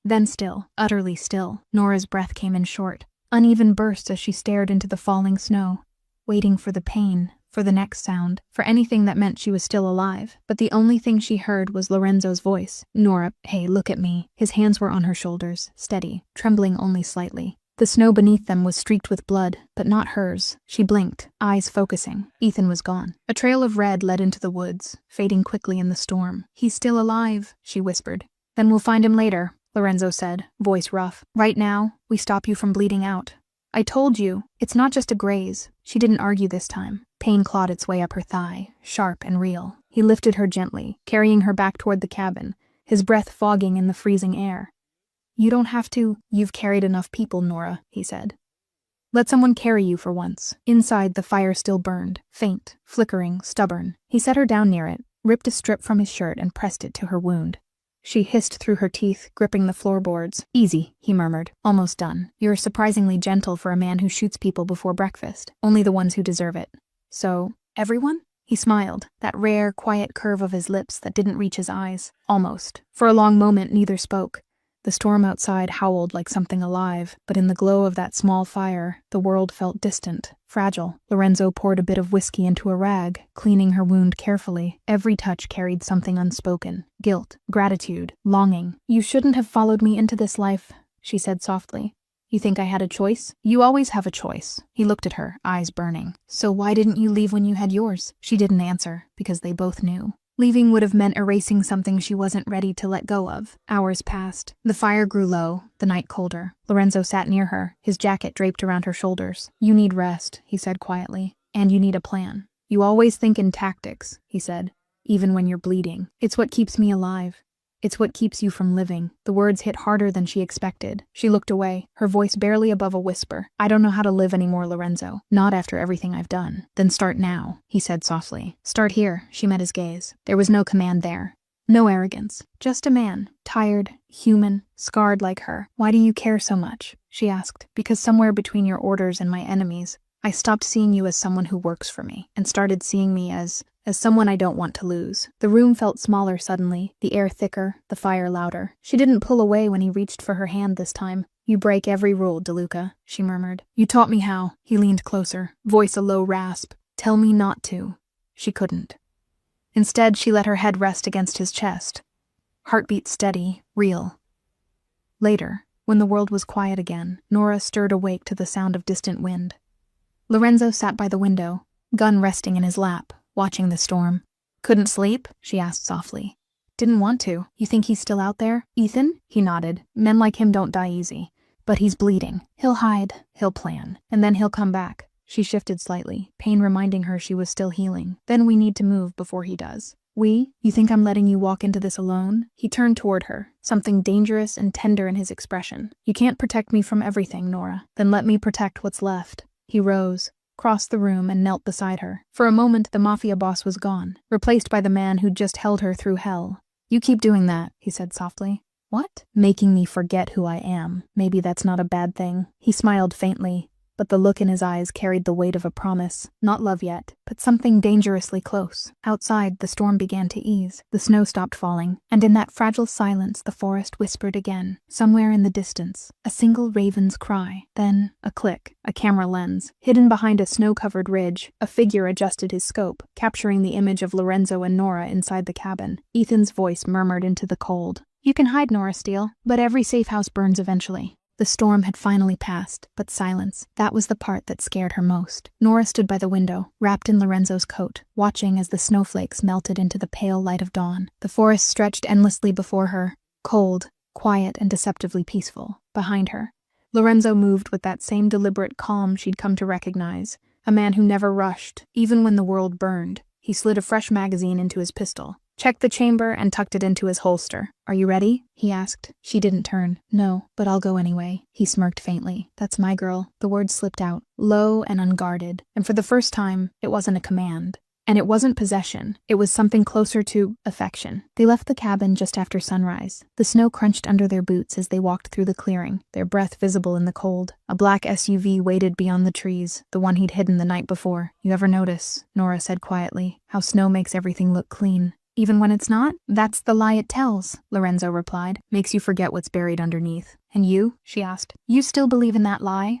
Then still, utterly still, Nora's breath came in short. Uneven bursts as she stared into the falling snow, waiting for the pain, for the next sound, for anything that meant she was still alive. But the only thing she heard was Lorenzo's voice. Nora, hey, look at me. His hands were on her shoulders, steady, trembling only slightly. The snow beneath them was streaked with blood, but not hers. She blinked, eyes focusing. Ethan was gone. A trail of red led into the woods, fading quickly in the storm. He's still alive, she whispered. Then we'll find him later, Lorenzo said, voice rough. Right now, we stop you from bleeding out. I told you, it's not just a graze. She didn't argue this time. Pain clawed its way up her thigh, sharp and real. He lifted her gently, carrying her back toward the cabin, his breath fogging in the freezing air. You don't have to. You've carried enough people, Nora, he said. Let someone carry you for once. Inside, the fire still burned, faint, flickering, stubborn. He set her down near it, ripped a strip from his shirt and pressed it to her wound. She hissed through her teeth, gripping the floorboards. Easy, he murmured. Almost done. You're surprisingly gentle for a man who shoots people before breakfast. Only the ones who deserve it. So, everyone? He smiled, that rare, quiet curve of his lips that didn't reach his eyes. Almost. For a long moment, neither spoke. The storm outside howled like something alive, but in the glow of that small fire, the world felt distant, fragile. Lorenzo poured a bit of whiskey into a rag, cleaning her wound carefully. Every touch carried something unspoken. Guilt, gratitude, longing. You shouldn't have followed me into this life, she said softly. You think I had a choice? You always have a choice. He looked at her, eyes burning. So why didn't you leave when you had yours? She didn't answer, because they both knew. Leaving would have meant erasing something she wasn't ready to let go of. Hours passed. The fire grew low, the night colder. Lorenzo sat near her, his jacket draped around her shoulders. You need rest, he said quietly. And you need a plan. You always think in tactics, he said, even when you're bleeding. It's what keeps me alive. It's what keeps you from living. The words hit harder than she expected. She looked away, her voice barely above a whisper. I don't know how to live anymore, Lorenzo. Not after everything I've done. Then start now, he said softly. Start here, she met his gaze. There was no command there. No arrogance. Just a man. Tired, human, scarred like her. Why do you care so much? She asked. Because somewhere between your orders and my enemies, I stopped seeing you as someone who works for me, and started seeing me as someone I don't want to lose. The room felt smaller suddenly, the air thicker, the fire louder. She didn't pull away when he reached for her hand this time. You break every rule, DeLuca, she murmured. You taught me how. He leaned closer, voice a low rasp. Tell me not to. She couldn't. Instead, she let her head rest against his chest. Heartbeat steady, real. Later, when the world was quiet again, Nora stirred awake to the sound of distant wind. Lorenzo sat by the window, gun resting in his lap, watching the storm. Couldn't sleep? She asked softly. Didn't want to. You think he's still out there? Ethan? He nodded. Men like him don't die easy. But he's bleeding. He'll hide. He'll plan. And then he'll come back. She shifted slightly, pain reminding her she was still healing. Then we need to move before he does. We? You think I'm letting you walk into this alone? He turned toward her, something dangerous and tender in his expression. You can't protect me from everything, Nora. Then let me protect what's left. He rose, crossed the room, and knelt beside her. For a moment, the Mafia boss was gone, replaced by the man who'd just held her through hell. You keep doing that, he said softly. What? Making me forget who I am. Maybe that's not a bad thing. He smiled faintly, but the look in his eyes carried the weight of a promise. Not love yet, but something dangerously close. Outside, the storm began to ease. The snow stopped falling, and in that fragile silence the forest whispered again. Somewhere in the distance, a single raven's cry. Then, a click, a camera lens. Hidden behind a snow-covered ridge, a figure adjusted his scope, capturing the image of Lorenzo and Nora inside the cabin. Ethan's voice murmured into the cold. You can hide, Nora Steele, but every safe house burns eventually. The storm had finally passed, but silence, that was the part that scared her most. Nora stood by the window, wrapped in Lorenzo's coat, watching as the snowflakes melted into the pale light of dawn. The forest stretched endlessly before her, cold, quiet, and deceptively peaceful. Behind her, Lorenzo moved with that same deliberate calm she'd come to recognize, a man who never rushed, even when the world burned. He slid a fresh magazine into his pistol, checked the chamber, and tucked it into his holster. Are you ready? He asked. She didn't turn. No, but I'll go anyway. He smirked faintly. That's my girl. The words slipped out, low and unguarded, and for the first time, it wasn't a command. And it wasn't possession. It was something closer to affection. They left the cabin just after sunrise. The snow crunched under their boots as they walked through the clearing, their breath visible in the cold. A black SUV waited beyond the trees, the one he'd hidden the night before. You ever notice, Nora said quietly, how snow makes everything look clean? Even when it's not? That's the lie it tells, Lorenzo replied. Makes you forget what's buried underneath. And you? She asked. You still believe in that lie?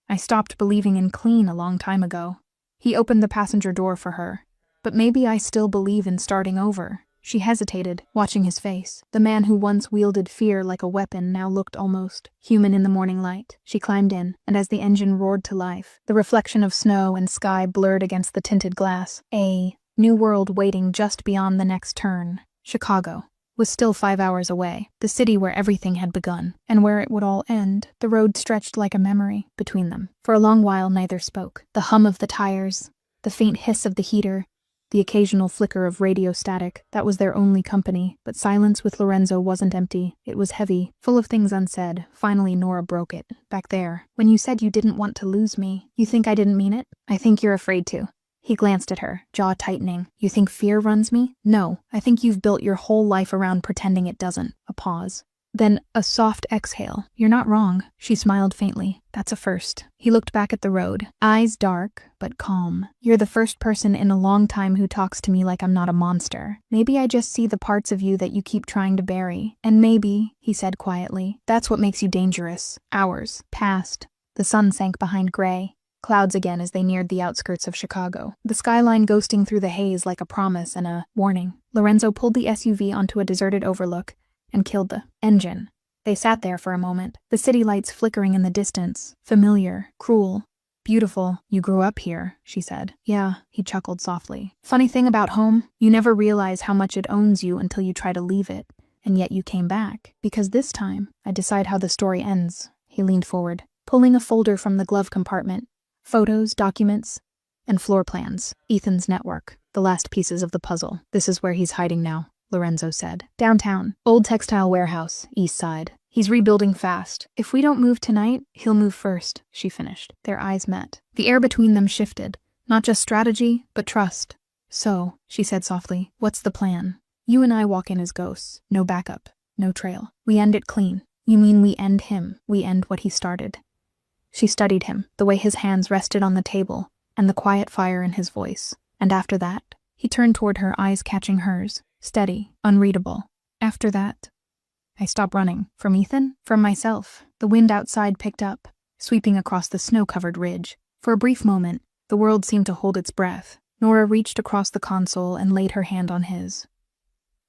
I stopped believing in clean a long time ago. He opened the passenger door for her. But maybe I still believe in starting over. She hesitated, watching his face. The man who once wielded fear like a weapon now looked almost human in the morning light. She climbed in, and as the engine roared to life, the reflection of snow and sky blurred against the tinted glass. A new world waiting just beyond the next turn. Chicago was still 5 hours away, the city where everything had begun, and where it would all end. The road stretched like a memory between them. For a long while neither spoke. The hum of the tires, the faint hiss of the heater, the occasional flicker of radio static, that was their only company. But silence with Lorenzo wasn't empty. It was heavy, full of things unsaid. Finally Nora broke it. Back there, when you said you didn't want to lose me, you think I didn't mean it? I think you're afraid to. He glanced at her, jaw tightening. You think fear runs me? No, I think you've built your whole life around pretending it doesn't. A pause. Then a soft exhale. You're not wrong. She smiled faintly. That's a first. He looked back at the road, eyes dark, but calm. You're the first person in a long time who talks to me like I'm not a monster. Maybe I just see the parts of you that you keep trying to bury. And maybe, he said quietly, that's what makes you dangerous. Hours passed. The sun sank behind gray. Clouds again as they neared the outskirts of Chicago, the skyline ghosting through the haze like a promise and a warning. Lorenzo pulled the SUV onto a deserted overlook and killed the engine. They sat there for a moment, the city lights flickering in the distance, familiar, cruel, beautiful. You grew up here, she said. Yeah, he chuckled softly. Funny thing about home, you never realize how much it owns you until you try to leave it. And yet you came back, because this time, I decide how the story ends. He leaned forward, pulling a folder from the glove compartment. Photos, documents, And floor plans. Ethan's network. The last pieces of the puzzle. This is where he's hiding now, Lorenzo said. Downtown. Old textile warehouse. East side. He's rebuilding fast. If we don't move tonight, he'll move first, she finished. Their eyes met. The air between them shifted. Not just strategy, but trust. So, she said softly, what's the plan? You and I walk in as ghosts. No backup. No trail. We end it clean. You mean we end him. We end what he started. She studied him, the way his hands rested on the table, and the quiet fire in his voice. And after that, he turned toward her, eyes catching hers. Steady, unreadable. After that, I stopped running. From Ethan? From myself. The wind outside picked up, sweeping across the snow-covered ridge. For a brief moment, the world seemed to hold its breath. Nora reached across the console and laid her hand on his.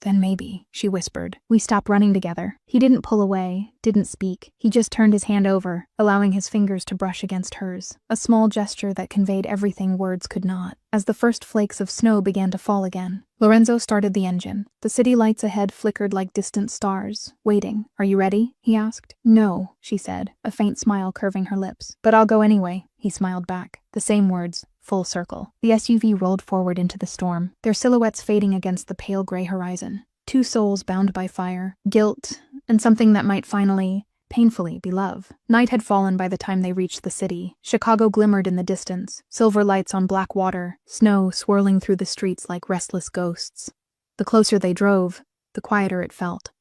Then maybe, she whispered, we stop running together. He didn't pull away, didn't speak. He just turned his hand over, allowing his fingers to brush against hers. A small gesture that conveyed everything words could not. As the first flakes of snow began to fall again, Lorenzo started the engine. The city lights ahead flickered like distant stars. Waiting. Are you ready? He asked. No, she said, a faint smile curving her lips. But I'll go anyway, he smiled back. The same words. Full circle. The SUV rolled forward into the storm, their silhouettes fading against the pale gray horizon. Two souls bound by fire, guilt, and something that might finally, painfully, be love. Night had fallen by the time they reached the city. Chicago glimmered in the distance, silver lights on black water, snow swirling through the streets like restless ghosts. The closer they drove, the quieter it felt.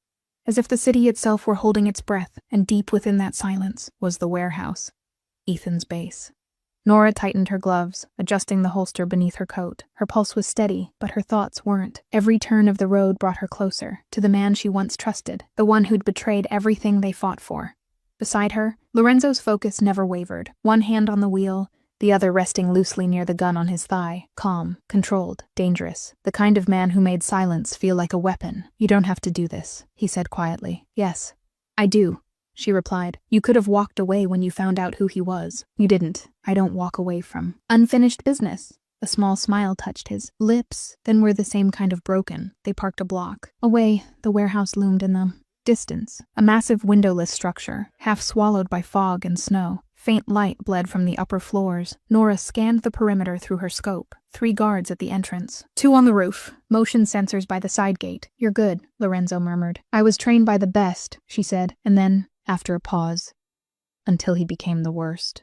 As if the city itself were holding its breath, and deep within that silence was the warehouse. Ethan's base. Nora tightened her gloves, adjusting the holster beneath her coat. Her pulse was steady, but her thoughts weren't. Every turn of the road brought her closer, to the man she once trusted, the one who'd betrayed everything they fought for. Beside her, Lorenzo's focus never wavered, one hand on the wheel, the other resting loosely near the gun on his thigh. Calm, controlled, dangerous. The kind of man who made silence feel like a weapon. You don't have to do this, he said quietly. Yes, I do. She replied. You could have walked away when you found out who he was. You didn't. I don't walk away from unfinished business. A small smile touched his lips, then were the same kind of broken. They parked a block away. The warehouse loomed in the distance. A massive windowless structure, half swallowed by fog and snow. Faint light bled from the upper floors. Nora scanned the perimeter through her scope. 3 guards at the entrance. 2 on the roof. Motion sensors by the side gate. You're good, Lorenzo murmured. I was trained by the best, she said, and then, after a pause, until he became the worst.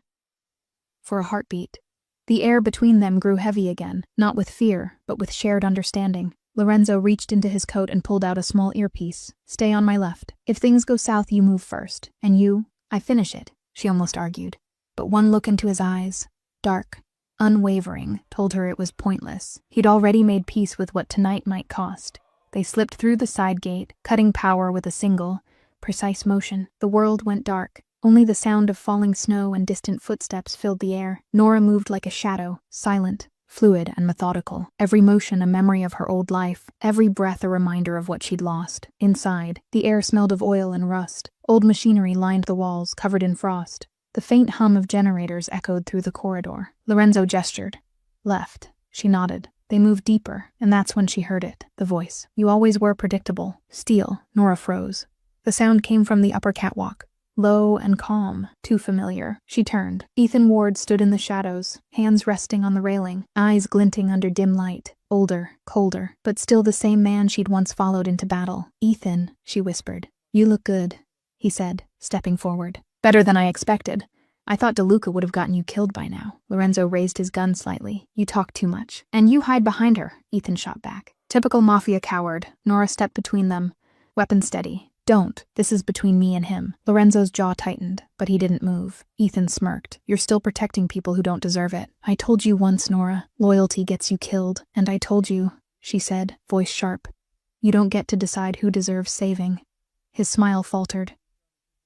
For a heartbeat. The air between them grew heavy again, not with fear, but with shared understanding. Lorenzo reached into his coat and pulled out a small earpiece. Stay on my left. If things go south, you move first. And you, I finish it, she almost argued. But one look into his eyes, dark, unwavering, told her it was pointless. He'd already made peace with what tonight might cost. They slipped through the side gate, cutting power with a single, precise motion. The world went dark. Only the sound of falling snow and distant footsteps filled the air. Nora moved like a shadow, silent, fluid and methodical. Every motion a memory of her old life, every breath a reminder of what she'd lost. Inside, the air smelled of oil and rust. Old machinery lined the walls, covered in frost. The faint hum of generators echoed through the corridor. Lorenzo gestured. Left. She nodded. They moved deeper, and that's when she heard it, the voice. You always were predictable. Steel. Nora froze. The sound came from the upper catwalk. Low and calm, too familiar. She turned. Ethan Ward stood in the shadows, hands resting on the railing, eyes glinting under dim light. Older, colder, but still the same man she'd once followed into battle. Ethan, she whispered. You look good, he said, stepping forward. Better than I expected. I thought DeLuca would have gotten you killed by now. Lorenzo raised his gun slightly. You talk too much. And you hide behind her, Ethan shot back. Typical Mafia coward. Nora stepped between them, weapon steady. Don't. This is between me and him. Lorenzo's jaw tightened, but he didn't move. Ethan smirked. You're still protecting people who don't deserve it. I told you once, Nora. Loyalty gets you killed. And I told you, she said, voice sharp. You don't get to decide who deserves saving. His smile faltered.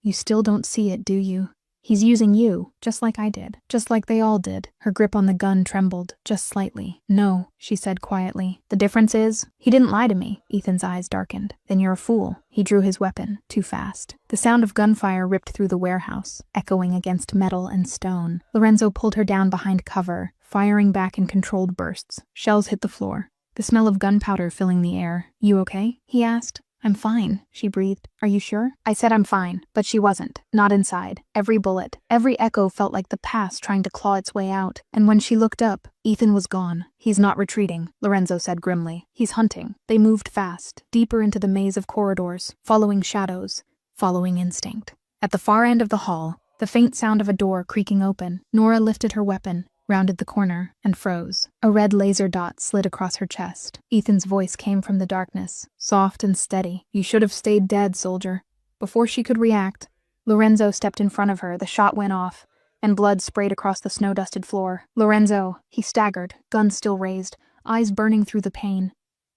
You still don't see it, do you? He's using you, just like I did, just like they all did. Her grip on the gun trembled, just slightly. No, she said quietly. The difference is, he didn't lie to me. Ethan's eyes darkened. Then you're a fool. He drew his weapon, too fast. The sound of gunfire ripped through the warehouse, echoing against metal and stone. Lorenzo pulled her down behind cover, firing back in controlled bursts. Shells hit the floor, the smell of gunpowder filling the air. You okay? He asked. I'm fine, she breathed. Are you sure? I said I'm fine, but she wasn't. Not inside. Every bullet, every echo felt like the past trying to claw its way out. And when she looked up, Ethan was gone. He's not retreating, Lorenzo said grimly. He's hunting. They moved fast, deeper into the maze of corridors, following shadows, following instinct. At the far end of the hall, the faint sound of a door creaking open, Nora lifted her weapon, rounded the corner, and froze. A red laser dot slid across her chest. Ethan's voice came from the darkness, soft and steady. You should have stayed dead, soldier. Before she could react, Lorenzo stepped in front of her. The shot went off, and blood sprayed across the snow-dusted floor. Lorenzo, he staggered, gun still raised, eyes burning through the pain.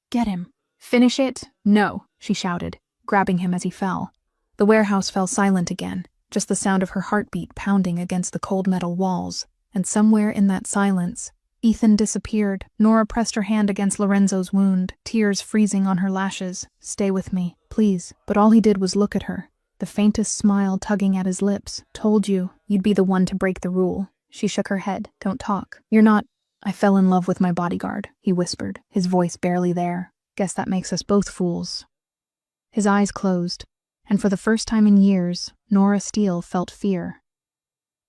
Get him. Finish it? No, she shouted, grabbing him as he fell. The warehouse fell silent again, just the sound of her heartbeat pounding against the cold metal walls. And somewhere in that silence, Ethan disappeared. Nora pressed her hand against Lorenzo's wound, tears freezing on her lashes. Stay with me, please. But all he did was look at her, the faintest smile tugging at his lips. Told you, you'd be the one to break the rule. She shook her head. Don't talk. You're not... I fell in love with my bodyguard, he whispered, his voice barely there. Guess that makes us both fools. His eyes closed, and for the first time in years, Nora Steele felt fear.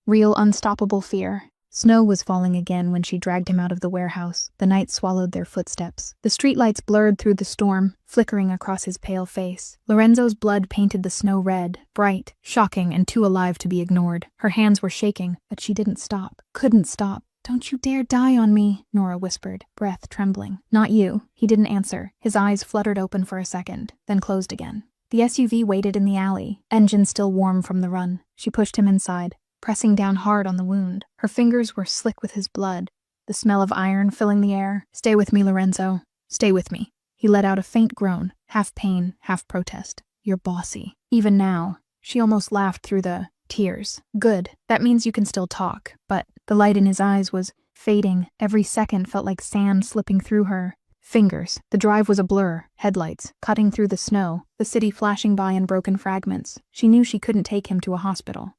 Real unstoppable fear. Snow was falling again when she dragged him out of the warehouse. The night swallowed their footsteps. The streetlights blurred through the storm, flickering across his pale face. Lorenzo's blood painted the snow red, bright, shocking, and too alive to be ignored. Her hands were shaking, but she didn't stop. Couldn't stop. Don't you dare die on me, Nora whispered, breath trembling. Not you. He didn't answer. His eyes fluttered open for a second, then closed again. The SUV waited in the alley, engine still warm from the run. She pushed him inside, pressing down hard on the wound. Her fingers were slick with his blood, the smell of iron filling the air. Stay with me, Lorenzo. Stay with me. He let out a faint groan, half pain, half protest. You're bossy. Even now, she almost laughed through the tears. Good. That means you can still talk. But the light in his eyes was fading. Every second felt like sand slipping through her fingers. The drive was a blur, headlights cutting through the snow, the city flashing by in broken fragments. She knew she couldn't take him to a hospital.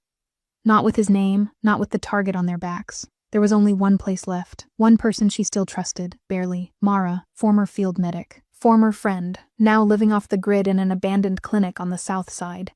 Not with his name, not with the target on their backs. There was only one place left, one person she still trusted, barely. Mara, former field medic, former friend, now living off the grid in an abandoned clinic on the south side.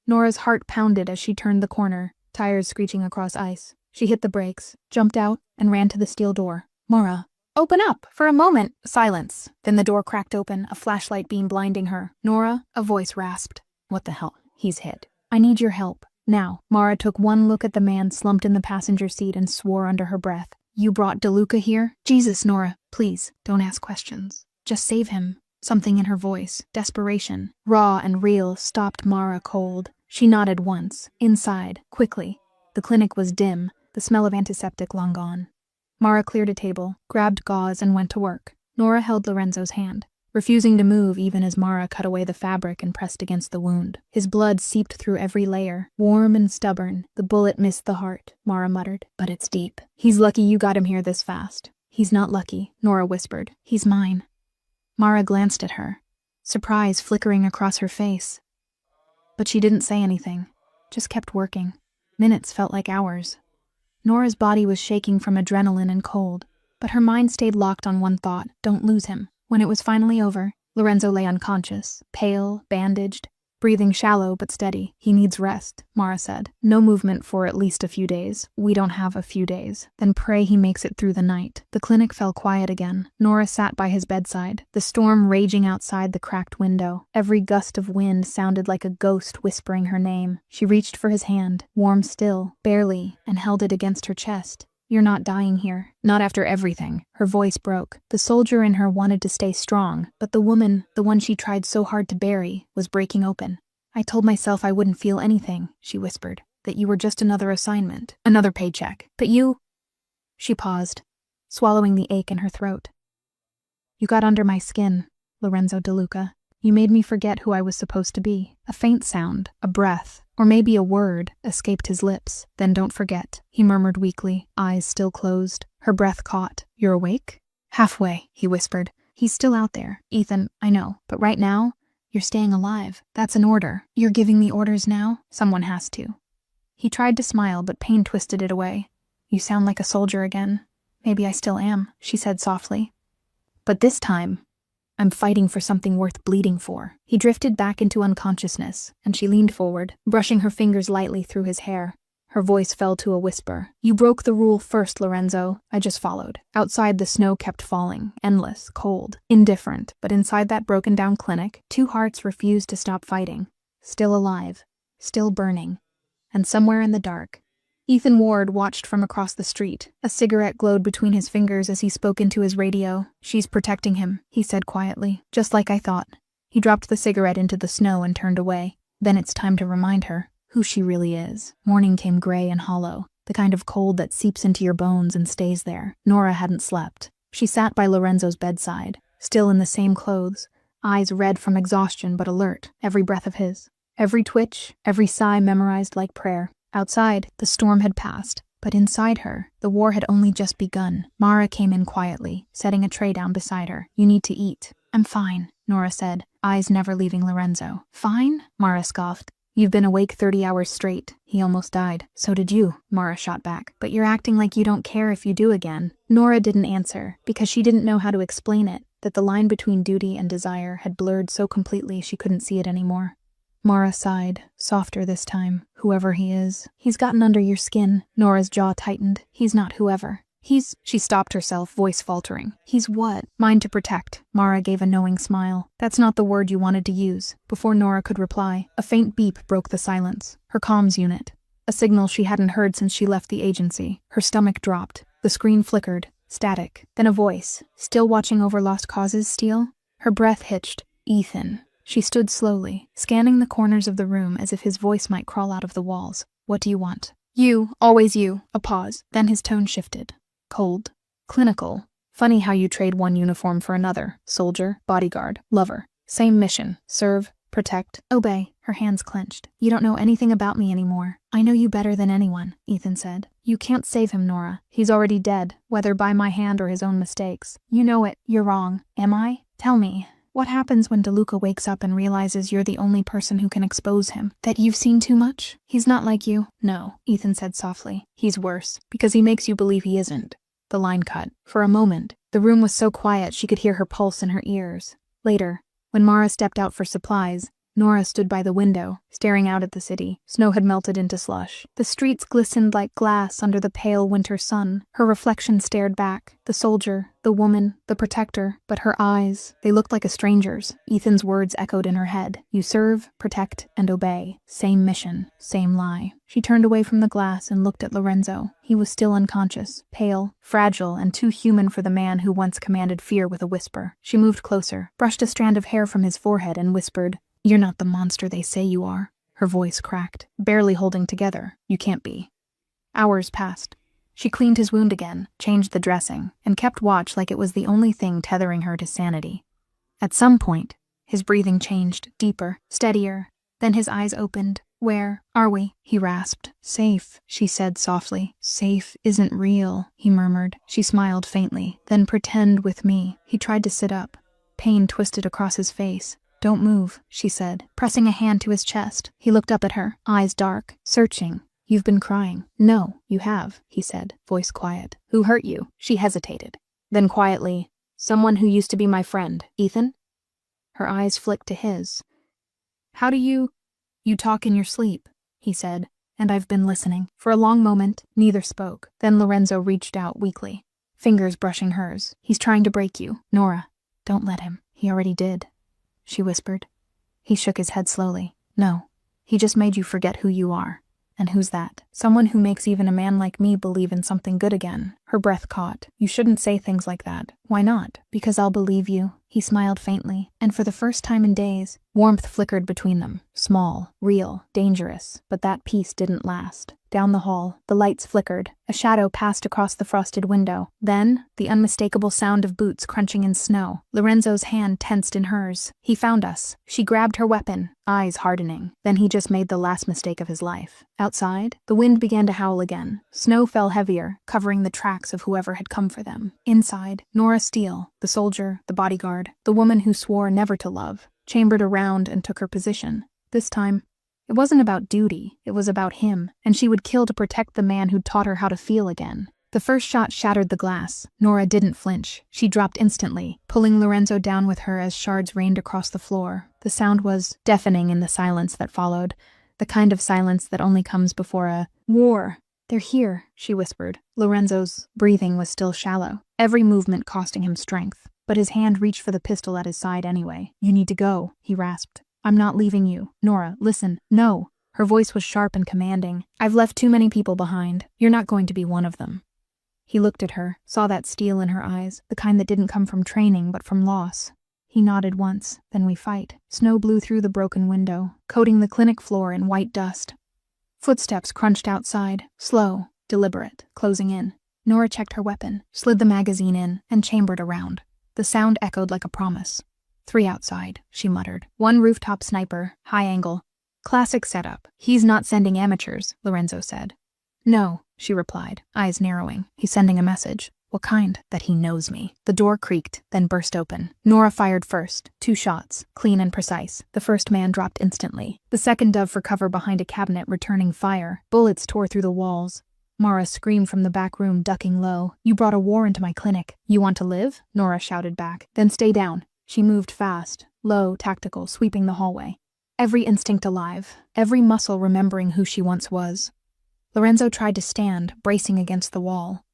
Nora's heart pounded as she turned the corner, tires screeching across ice. She hit the brakes, jumped out, and ran to the steel door. Mara, open up! For a moment, silence. Then the door cracked open, a flashlight beam blinding her. Nora, a voice rasped. What the hell? He's hit. I need your help. Now, Mara took one look at the man slumped in the passenger seat and swore under her breath. You brought DeLuca here? Jesus, Nora, please, don't ask questions. Just save him. Something in her voice, desperation, raw and real, stopped Mara cold. She nodded once, inside, quickly. The clinic was dim, the smell of antiseptic long gone. Mara cleared a table, grabbed gauze, and went to work. Nora held Lorenzo's hand, refusing to move even as Mara cut away the fabric and pressed against the wound. His blood seeped through every layer, warm and stubborn. The bullet missed the heart, Mara muttered, but it's deep. He's lucky you got him here this fast. He's not lucky, Nora whispered. He's mine. Mara glanced at her, surprise flickering across her face. But she didn't say anything, just kept working. Minutes felt like hours. Nora's body was shaking from adrenaline and cold, but her mind stayed locked on one thought: don't lose him. When it was finally over, Lorenzo lay unconscious, pale, bandaged, breathing shallow but steady. He needs rest, Mara said. No movement for at least a few days. We don't have a few days. Then pray he makes it through the night. The clinic fell quiet again. Nora sat by his bedside, the storm raging outside the cracked window. Every gust of wind sounded like a ghost whispering her name. She reached for his hand, warm still, barely, and held it against her chest. You're not dying here. Not after everything. Her voice broke. The soldier in her wanted to stay strong, but the woman, the one she tried so hard to bury, was breaking open. I told myself I wouldn't feel anything, she whispered, that you were just another assignment, another paycheck. But you... She paused, swallowing the ache in her throat. You got under my skin, Lorenzo DeLuca. You made me forget who I was supposed to be. A faint sound, a breath, or maybe a word, escaped his lips. Then don't forget, he murmured weakly, eyes still closed. Her breath caught. You're awake? Halfway, he whispered. He's still out there. Ethan, I know, but right now, you're staying alive. That's an order. You're giving me orders now? Someone has to. He tried to smile, but pain twisted it away. You sound like a soldier again. Maybe I still am, she said softly. But this time, I'm fighting for something worth bleeding for. He drifted back into unconsciousness, and she leaned forward, brushing her fingers lightly through his hair. Her voice fell to a whisper. You broke the rule first, Lorenzo. I just followed. Outside, the snow kept falling, endless, cold, indifferent, but inside that broken-down clinic, two hearts refused to stop fighting. Still alive, still burning. And somewhere in the dark, Ethan Ward watched from across the street. A cigarette glowed between his fingers as he spoke into his radio. She's protecting him, he said quietly. Just like I thought. He dropped the cigarette into the snow and turned away. Then it's time to remind her who she really is. Morning came gray and hollow, the kind of cold that seeps into your bones and stays there. Nora hadn't slept. She sat by Lorenzo's bedside, still in the same clothes, eyes red from exhaustion but alert, every breath of his. Every twitch, every sigh memorized like prayer. Outside, the storm had passed, but inside her, the war had only just begun. Mara came in quietly, setting a tray down beside her. You need to eat. I'm fine, Nora said, eyes never leaving Lorenzo. Fine? Mara scoffed. You've been awake 30 hours straight. He almost died. So did you, Mara shot back. But you're acting like you don't care if you do again. Nora didn't answer, because she didn't know how to explain it, that the line between duty and desire had blurred so completely she couldn't see it anymore. Mara sighed, softer this time. Whoever he is. He's gotten under your skin. Nora's jaw tightened. He's not whoever. She stopped herself, voice faltering. He's what? Mine to protect. Mara gave a knowing smile. That's not the word you wanted to use. Before Nora could reply, a faint beep broke the silence. Her comms unit. A signal she hadn't heard since she left the agency. Her stomach dropped. The screen flickered. Static. Then a voice. Still watching over Lost Causes, Steele? Her breath hitched. Ethan. She stood slowly, scanning the corners of the room as if his voice might crawl out of the walls. What do you want? You, always you. A pause. Then his tone shifted. Cold. Clinical. Funny how you trade one uniform for another. Soldier, bodyguard, lover. Same mission. Serve, protect, obey. Her hands clenched. You don't know anything about me anymore. I know you better than anyone, Ethan said. You can't save him, Nora. He's already dead, whether by my hand or his own mistakes. You know it. You're wrong. Am I? Tell me. What happens when DeLuca wakes up and realizes you're the only person who can expose him? That you've seen too much? He's not like you. No, Ethan said softly. He's worse, because he makes you believe he isn't. The line cut. For a moment, the room was so quiet she could hear her pulse in her ears. Later, when Mara stepped out for supplies, Nora stood by the window, staring out at the city. Snow had melted into slush. The streets glistened like glass under the pale winter sun. Her reflection stared back. The soldier, the woman, the protector. But her eyes, they looked like a stranger's. Ethan's words echoed in her head. You serve, protect, and obey. Same mission, same lie. She turned away from the glass and looked at Lorenzo. He was still unconscious, pale, fragile, and too human for the man who once commanded fear with a whisper. She moved closer, brushed a strand of hair from his forehead, and whispered, You're not the monster they say you are. Her voice cracked, barely holding together. You can't be. Hours passed. She cleaned his wound again, changed the dressing, and kept watch like it was the only thing tethering her to sanity. At some point, his breathing changed, deeper, steadier. Then his eyes opened. Where are we? He rasped. Safe, she said softly. Safe isn't real, he murmured. She smiled faintly. Then pretend with me. He tried to sit up. Pain twisted across his face. Don't move, she said, pressing a hand to his chest. He looked up at her, eyes dark, searching. You've been crying. No, you have, he said, voice quiet. Who hurt you? She hesitated. Then quietly, someone who used to be my friend. Ethan? Her eyes flicked to his. How do you talk in your sleep, he said, and I've been listening. For a long moment, neither spoke. Then Lorenzo reached out weakly, fingers brushing hers. He's trying to break you. Nora, don't let him. He already did, she whispered. He shook his head slowly. No, he just made you forget who you are. And who's that? Someone who makes even a man like me believe in something good again. Her breath caught. You shouldn't say things like that. Why not? Because I'll believe you. He smiled faintly, and for the first time in days, warmth flickered between them. Small, real, dangerous, but that peace didn't last. Down the hall, the lights flickered. A shadow passed across the frosted window. Then, the unmistakable sound of boots crunching in snow. Lorenzo's hand tensed in hers. He found us. She grabbed her weapon, eyes hardening. Then he just made the last mistake of his life. Outside, the wind began to howl again. Snow fell heavier, covering the tracks of whoever had come for them. Inside, Nora Steele, the soldier, the bodyguard, the woman who swore never to love, chambered around and took her position. This time, it wasn't about duty, it was about him, and she would kill to protect the man who'd taught her how to feel again. The first shot shattered the glass. Nora didn't flinch. She dropped instantly, pulling Lorenzo down with her as shards rained across the floor. The sound was deafening in the silence that followed, the kind of silence that only comes before a war. "They're here," she whispered. Lorenzo's breathing was still shallow, every movement costing him strength, but his hand reached for the pistol at his side anyway. "You need to go," he rasped. "I'm not leaving you. Nora, listen. No." Her voice was sharp and commanding. "I've left too many people behind. You're not going to be one of them." He looked at her, saw that steel in her eyes, the kind that didn't come from training but from loss. He nodded once, "Then we fight." Snow blew through the broken window, coating the clinic floor in white dust. Footsteps crunched outside, slow, deliberate, closing in. Nora checked her weapon, slid the magazine in, and chambered around. The sound echoed like a promise. "3 outside," she muttered. "1 rooftop sniper, high angle. Classic setup. He's not sending amateurs," Lorenzo said. "No," she replied, eyes narrowing. "He's sending a message." "What kind?" "That he knows me." The door creaked, then burst open. Nora fired first, 2 shots, clean and precise. The first man dropped instantly. The second dove for cover behind a cabinet, returning fire. Bullets tore through the walls. Mara screamed from the back room, ducking low. "You brought a war into my clinic." "You want to live?" Nora shouted back. "Then stay down." She moved fast, low, tactical, sweeping the hallway. Every instinct alive, every muscle remembering who she once was. Lorenzo tried to stand, bracing against the wall.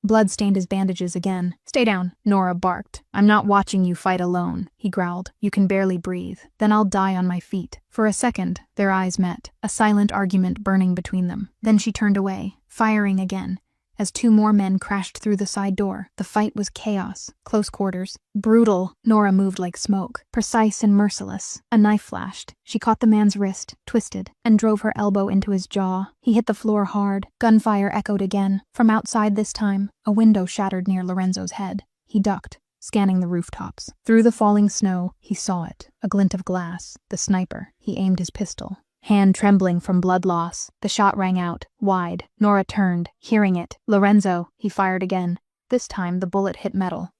Blood stained his bandages again. "Stay down," Nora barked. "I'm not watching you fight alone," he growled. "You can barely breathe. Then I'll die on my feet." For a second, their eyes met, a silent argument burning between them. Then she turned away, firing again, as 2 more men crashed through the side door. The fight was chaos, close quarters, brutal. Nora moved like smoke, precise and merciless. A knife flashed. She caught the man's wrist, twisted, and drove her elbow into his jaw. He hit the floor hard. Gunfire echoed again. From outside this time, a window shattered near Lorenzo's head. He ducked, scanning the rooftops. Through the falling snow, he saw it, a glint of glass. The sniper. He aimed his pistol. Hand trembling from blood loss, the shot rang out, wide. Nora turned, hearing it. "Lorenzo," he fired again. This time the bullet hit metal.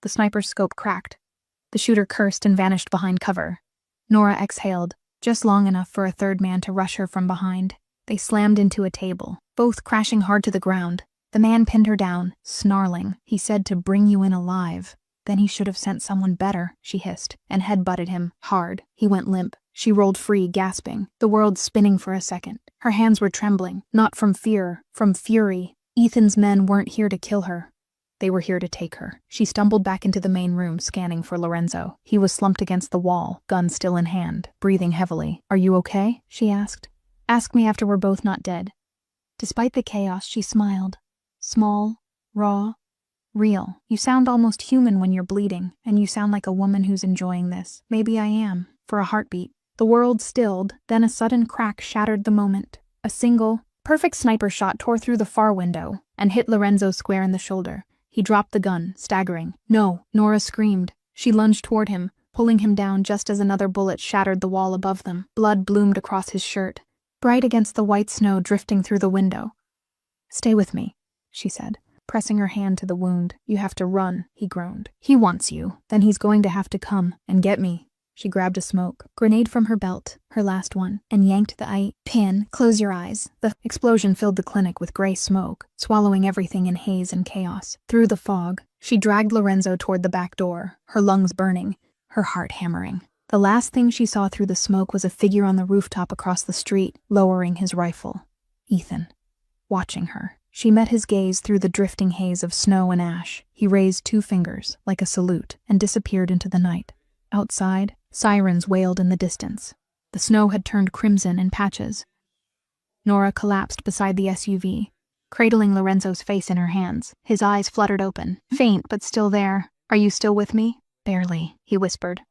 The sniper's scope cracked. The shooter cursed and vanished behind cover. Nora exhaled, just long enough for a third man to rush her from behind. They slammed into a table, both crashing hard to the ground. The man pinned her down, snarling. "He said to bring you in alive." "Then he should have sent someone better," she hissed, and head-butted him, hard. He went limp. She rolled free, gasping, the world spinning for a second. Her hands were trembling, not from fear, from fury. Ethan's men weren't here to kill her. They were here to take her. She stumbled back into the main room, scanning for Lorenzo. He was slumped against the wall, gun still in hand, breathing heavily. "Are you okay?" she asked. "Ask me after we're both not dead." Despite the chaos, she smiled. Small, raw, real. "You sound almost human when you're bleeding, and you sound like a woman who's enjoying this. Maybe I am, for a heartbeat." The world stilled, then a sudden crack shattered the moment. A single, perfect sniper shot tore through the far window and hit Lorenzo square in the shoulder. He dropped the gun, staggering. "No!" Nora screamed. She lunged toward him, pulling him down just as another bullet shattered the wall above them. Blood bloomed across his shirt, bright against the white snow drifting through the window. "Stay with me," she said, pressing her hand to the wound. "You have to run," he groaned. "He wants you. Then he's going to have to come and get me." She grabbed a smoke grenade from her belt, her last one, and yanked the pin. "Close your eyes." The explosion filled the clinic with gray smoke, swallowing everything in haze and chaos. Through the fog, she dragged Lorenzo toward the back door, her lungs burning, her heart hammering. The last thing she saw through the smoke was a figure on the rooftop across the street, lowering his rifle. Ethan, watching her. She met his gaze through the drifting haze of snow and ash. He raised 2 fingers, like a salute, and disappeared into the night. Outside, sirens wailed in the distance. The snow had turned crimson in patches. Nora collapsed beside the SUV, cradling Lorenzo's face in her hands. His eyes fluttered open, faint but still there. "Are you still with me?" "Barely," he whispered.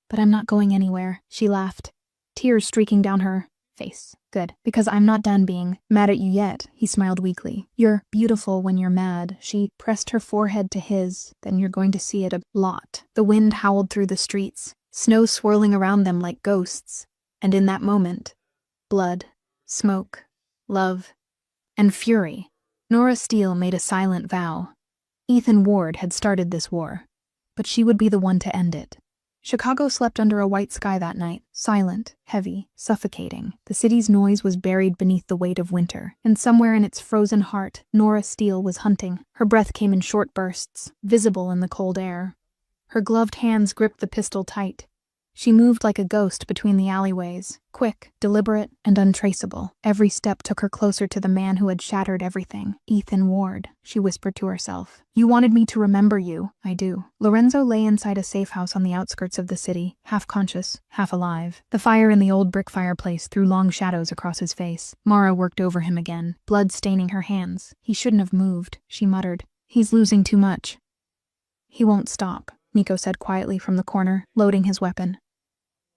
"But I'm not going anywhere," she laughed, tears streaking down her face. "Good, because I'm not done being mad at you yet," he smiled weakly. "You're beautiful when you're mad." She pressed her forehead to his. "Then you're going to see it a lot." The wind howled through the streets, snow swirling around them like ghosts. And in that moment, blood, smoke, love, and fury. Nora Steele made a silent vow. Ethan Ward had started this war, but she would be the one to end it. Chicago slept under a white sky that night, silent, heavy, suffocating. The city's noise was buried beneath the weight of winter, and somewhere in its frozen heart, Nora Steele was hunting. Her breath came in short bursts, visible in the cold air. Her gloved hands gripped the pistol tight. She moved like a ghost between the alleyways, quick, deliberate, and untraceable. Every step took her closer to the man who had shattered everything. Ethan Ward, she whispered to herself. You wanted me to remember you. I do. Lorenzo lay inside a safe house on the outskirts of the city, half conscious, half alive. The fire in the old brick fireplace threw long shadows across his face. Mara worked over him again, blood staining her hands. He shouldn't have moved, she muttered. He's losing too much. He won't stop, Nico said quietly from the corner, loading his weapon.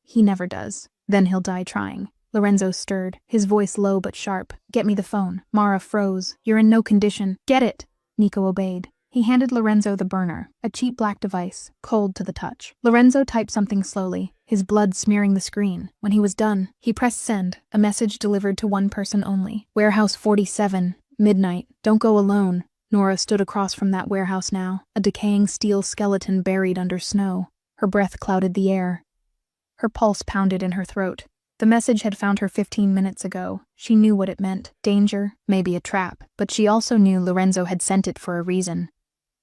He never does. Then he'll die trying. Lorenzo stirred, his voice low but sharp. Get me the phone. Mara froze. You're in no condition. Get it! Nico obeyed. He handed Lorenzo the burner, a cheap black device, cold to the touch. Lorenzo typed something slowly, his blood smearing the screen. When he was done, he pressed send, a message delivered to one person only. Warehouse 47, midnight. Don't go alone. Nora stood across from that warehouse now, a decaying steel skeleton buried under snow. Her breath clouded the air. Her pulse pounded in her throat. The message had found her 15 minutes ago. She knew what it meant. Danger, maybe a trap. But she also knew Lorenzo had sent it for a reason.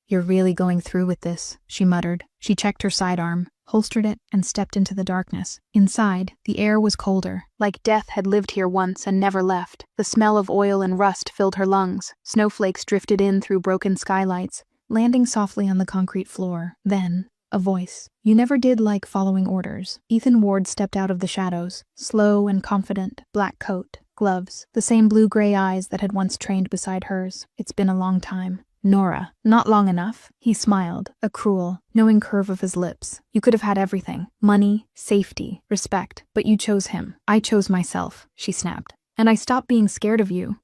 You're really going through with this, she muttered. She checked her sidearm, holstered it, and stepped into the darkness. Inside, the air was colder, like death had lived here once and never left. The smell of oil and rust filled her lungs. Snowflakes drifted in through broken skylights, landing softly on the concrete floor. Then, a voice. You never did like following orders. Ethan Ward stepped out of the shadows, slow and confident, black coat, gloves, the same blue-gray eyes that had once trained beside hers. It's been a long time. Nora, not long enough. He smiled, a cruel, knowing curve of his lips. You could have had everything. Money, safety, respect. But you chose him. I chose myself, she snapped. And I stopped being scared of you.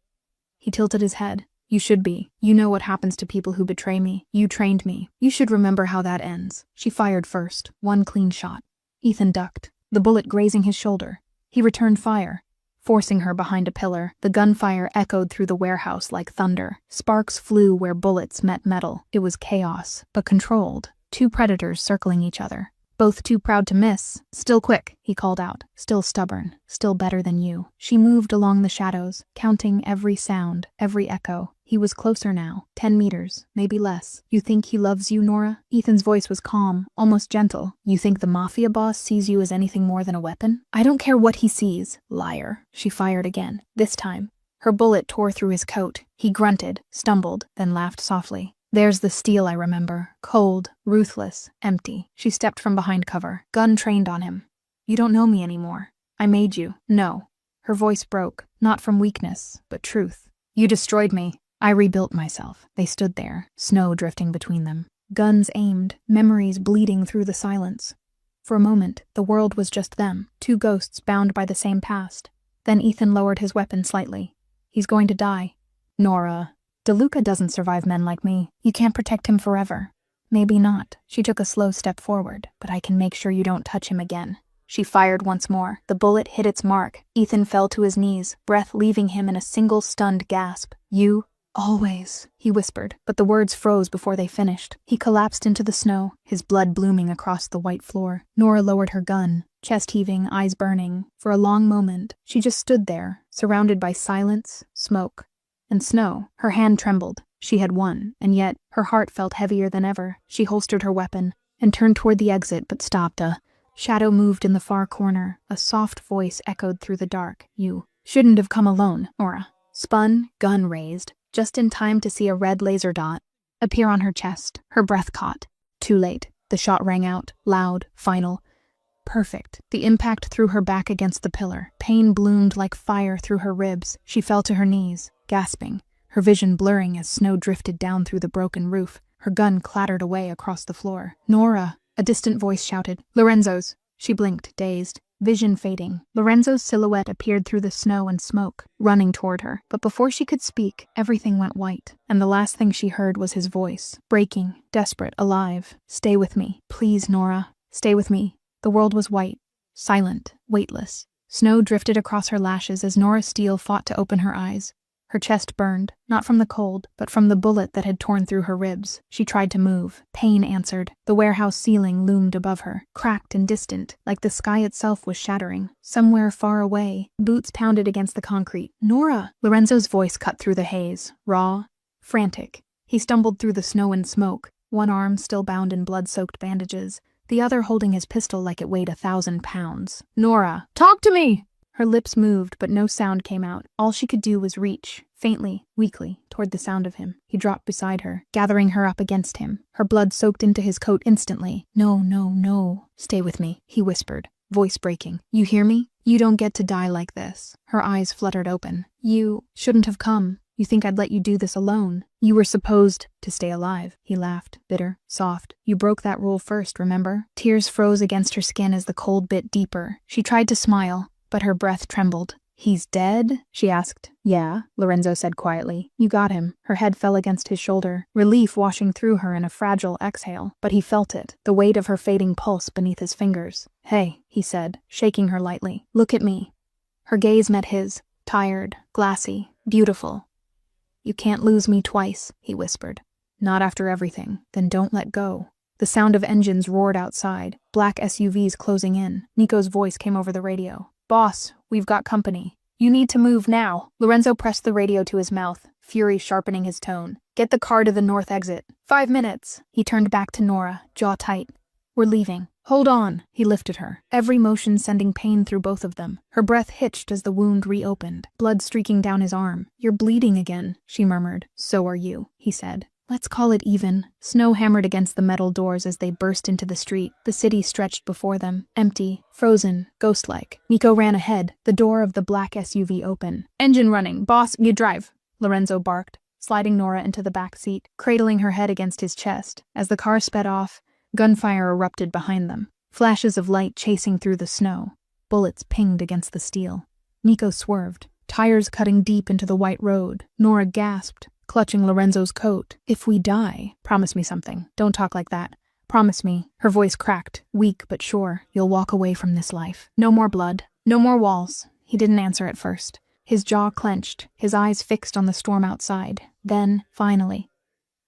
He tilted his head. You should be. You know what happens to people who betray me. You trained me. You should remember how that ends. She fired first, one clean shot. Ethan ducked, the bullet grazing his shoulder. He returned fire, forcing her behind a pillar. The gunfire echoed through the warehouse like thunder. Sparks flew where bullets met metal. It was chaos, but controlled. Two predators circling each other. Both too proud to miss. Still quick, he called out. Still stubborn. Still better than you. She moved along the shadows, counting every sound, every echo. He was closer now, 10 meters, maybe less. You think he loves you, Nora? Ethan's voice was calm, almost gentle. You think the Mafia boss sees you as anything more than a weapon? I don't care what he sees. Liar. She fired again. This time, her bullet tore through his coat. He grunted, stumbled, then laughed softly. There's the steel I remember. Cold, ruthless, empty. She stepped from behind cover, gun trained on him. You don't know me anymore. I made you. No. Her voice broke, not from weakness, but truth. You destroyed me. I rebuilt myself. They stood there, snow drifting between them. Guns aimed, memories bleeding through the silence. For a moment, the world was just them, two ghosts bound by the same past. Then Ethan lowered his weapon slightly. He's going to die. Nora, DeLuca doesn't survive men like me. You can't protect him forever. Maybe not. She took a slow step forward, but I can make sure you don't touch him again. She fired once more. The bullet hit its mark. Ethan fell to his knees, breath leaving him in a single stunned gasp. You... Always, he whispered, but the words froze before they finished. He collapsed into the snow, his blood blooming across the white floor. Nora lowered her gun, chest heaving, eyes burning. For a long moment, she just stood there, surrounded by silence, smoke, and snow. Her hand trembled. She had won, and yet her heart felt heavier than ever. She holstered her weapon and turned toward the exit, but stopped. A shadow moved in the far corner. A soft voice echoed through the dark. You shouldn't have come alone, Nora. Spun, gun raised, just in time to see a red laser dot appear on her chest. Her breath caught. Too late. The shot rang out, loud, final. Perfect. The impact threw her back against the pillar. Pain bloomed like fire through her ribs. She fell to her knees, gasping, her vision blurring as snow drifted down through the broken roof. Her gun clattered away across the floor. Nora! A distant voice shouted. Lorenzo's. She blinked, dazed. Vision fading. Lorenzo's silhouette appeared through the snow and smoke, running toward her. But before she could speak, everything went white. And the last thing she heard was his voice, breaking, desperate, alive. Stay with me. Please, Nora. Stay with me. The world was white, silent, weightless. Snow drifted across her lashes as Nora Steele fought to open her eyes. Her chest burned, not from the cold, but from the bullet that had torn through her ribs. She tried to move. Pain answered. The warehouse ceiling loomed above her, cracked and distant, like the sky itself was shattering. Somewhere far away, boots pounded against the concrete. "Nora!" Lorenzo's voice cut through the haze, raw, frantic. He stumbled through the snow and smoke, one arm still bound in blood-soaked bandages, the other holding his pistol like it weighed 1,000 pounds. "Nora! Talk to me!" Her lips moved, but no sound came out. All she could do was reach, faintly, weakly, toward the sound of him. He dropped beside her, gathering her up against him. Her blood soaked into his coat instantly. "No, no, no. Stay with me," he whispered, voice breaking. "You hear me? You don't get to die like this." Her eyes fluttered open. "You shouldn't have come. You think I'd let you do this alone? You were supposed to stay alive." He laughed, bitter, soft. "You broke that rule first, remember?" Tears froze against her skin as the cold bit deeper. She tried to smile, but her breath trembled. "He's dead?" she asked. "Yeah," Lorenzo said quietly. "You got him." Her head fell against his shoulder, relief washing through her in a fragile exhale. But he felt it, the weight of her fading pulse beneath his fingers. "Hey," he said, shaking her lightly. "Look at me." Her gaze met his, tired, glassy, beautiful. "You can't lose me twice," he whispered. "Not after everything. Then don't let go." The sound of engines roared outside, black SUVs closing in. Nico's voice came over the radio. "Boss, we've got company. You need to move now." Lorenzo pressed the radio to his mouth, fury sharpening his tone. "Get the car to the north exit. 5 minutes." He turned back to Nora, jaw tight. "We're leaving." "Hold on." He lifted her, every motion sending pain through both of them. Her breath hitched as the wound reopened, blood streaking down his arm. "You're bleeding again," she murmured. "So are you," he said. "Let's call it even." Snow hammered against the metal doors as they burst into the street. The city stretched before them, empty, frozen, ghost-like. Nico ran ahead, the door of the black SUV open. "Engine running. Boss, you drive," Lorenzo barked, sliding Nora into the back seat, cradling her head against his chest. As the car sped off, gunfire erupted behind them, flashes of light chasing through the snow. Bullets pinged against the steel. Nico swerved, tires cutting deep into the white road. Nora gasped, clutching Lorenzo's coat. "If we die, promise me something. Don't talk like that. Promise me." Her voice cracked, weak but sure. "You'll walk away from this life. No more blood. No more walls." He didn't answer at first. His jaw clenched, his eyes fixed on the storm outside. Then, finally,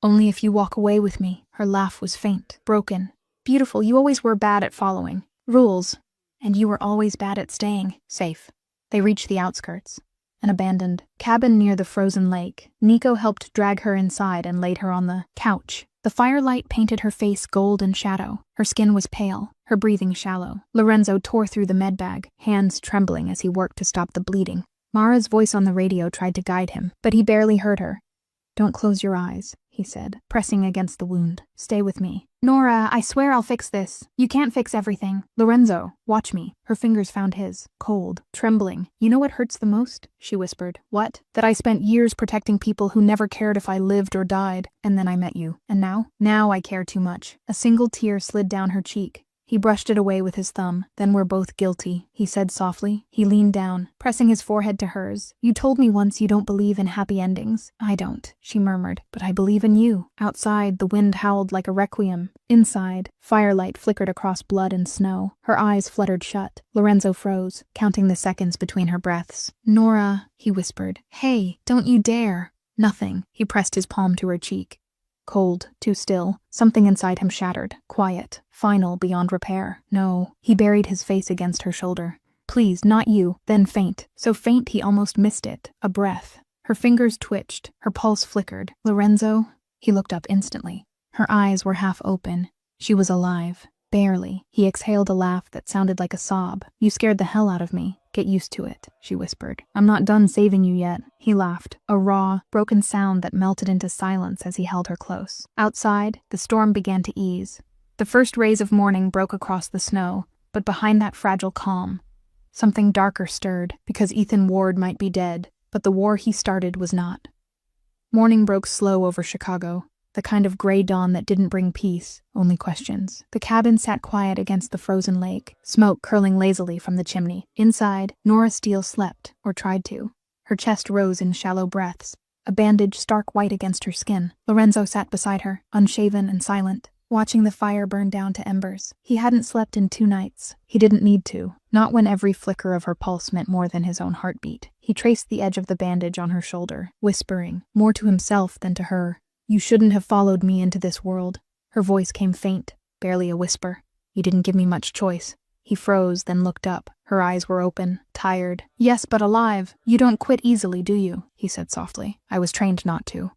"Only if you walk away with me." Her laugh was faint, broken. "Beautiful, you always were bad at following rules. And you were always bad at staying safe." They reached the outskirts. An abandoned cabin near the frozen lake. Nico helped drag her inside and laid her on the couch. The firelight painted her face gold and shadow. Her skin was pale, her breathing shallow. Lorenzo tore through the med bag, hands trembling as he worked to stop the bleeding. Mara's voice on the radio tried to guide him, but he barely heard her. "Don't close your eyes," he said, pressing against the wound. "Stay with me." "Nora, I swear I'll fix this. You can't fix everything." "Lorenzo, watch me." Her fingers found his, cold, trembling. "You know what hurts the most?" she whispered. "What?" "That I spent years protecting people who never cared if I lived or died. And then I met you. And now? Now I care too much." A single tear slid down her cheek. He brushed it away with his thumb. "Then we're both guilty," he said softly. He leaned down, pressing his forehead to hers. "You told me once you don't believe in happy endings." "I don't," she murmured. "But I believe in you." Outside, the wind howled like a requiem. Inside, firelight flickered across blood and snow. Her eyes fluttered shut. Lorenzo froze, counting the seconds between her breaths. "Nora," he whispered. "Hey, don't you dare." "Nothing." He pressed his palm to her cheek. Cold, too still. Something inside him shattered. Quiet. Final, beyond repair. "No." He buried his face against her shoulder. "Please, not you." Then faint. So faint he almost missed it. A breath. Her fingers twitched. Her pulse flickered. "Lorenzo?" He looked up instantly. Her eyes were half open. She was alive. Barely. He exhaled a laugh that sounded like a sob. "You scared the hell out of me. Get used to it," she whispered. "I'm not done saving you yet." He laughed, a raw, broken sound that melted into silence as he held her close. Outside, the storm began to ease. The first rays of morning broke across the snow, but behind that fragile calm, something darker stirred, because Ethan Ward might be dead, but the war he started was not. Morning broke slow over Chicago, the kind of gray dawn that didn't bring peace, only questions. The cabin sat quiet against the frozen lake, smoke curling lazily from the chimney. Inside, Nora Steele slept, or tried to. Her chest rose in shallow breaths, a bandage stark white against her skin. Lorenzo sat beside her, unshaven and silent. watching the fire burn down to embers. He hadn't slept in 2 nights. He didn't need to, not when every flicker of her pulse meant more than his own heartbeat. He traced the edge of the bandage on her shoulder, whispering, more to himself than to her, "You shouldn't have followed me into this world." Her voice came faint, barely a whisper. "You didn't give me much choice." He froze, then looked up. Her eyes were open, tired. "Yes, but alive. You don't quit easily, do you?" he said softly. "I was trained not to."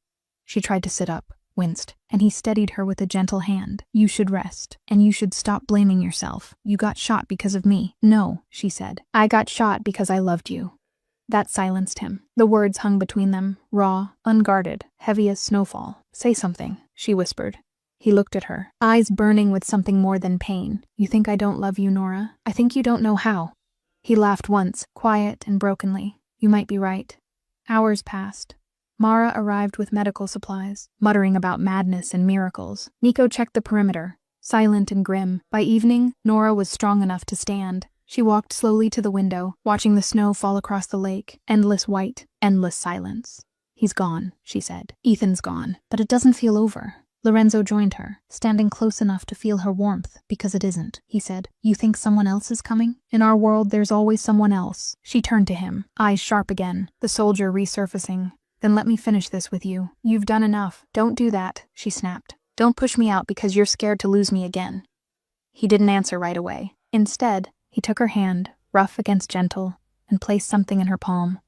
She tried to sit up, winced, and he steadied her with a gentle hand. "You should rest, and you should stop blaming yourself. You got shot because of me." "No," she said. "I got shot because I loved you." That silenced him. The words hung between them, raw, unguarded, heavy as snowfall. "Say something," she whispered. He looked at her, eyes burning with something more than pain. "You think I don't love you, Nora? I think you don't know how." He laughed once, quiet and brokenly. "You might be right." Hours passed. Mara arrived with medical supplies, muttering about madness and miracles. Nico checked the perimeter, silent and grim. By evening, Nora was strong enough to stand. She walked slowly to the window, watching the snow fall across the lake. Endless white, endless silence. "He's gone," she said. "Ethan's gone. But it doesn't feel over." Lorenzo joined her, standing close enough to feel her warmth, because it isn't, he said. "You think someone else is coming? In our world, there's always someone else." She turned to him, eyes sharp again, the soldier resurfacing. "Then let me finish this with you. You've done enough. Don't do that," she snapped. "Don't push me out because you're scared to lose me again." He didn't answer right away. Instead, he took her hand, rough against gentle, and placed something in her palm.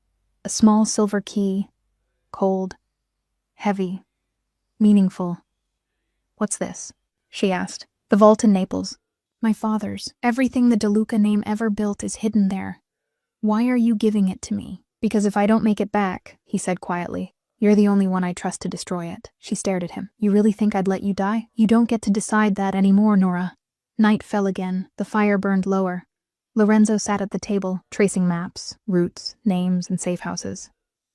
A small silver key, cold, heavy, meaningful. "What's this?" she asked. "The vault in Naples. My father's. Everything the DeLuca name ever built is hidden there. Why are you giving it to me?" "Because if I don't make it back," he said quietly, "you're the only one I trust to destroy it." She stared at him. "You really think I'd let you die? You don't get to decide that anymore, Nora." Night fell again. The fire burned lower. Lorenzo sat at the table, tracing maps, routes, names, and safe houses.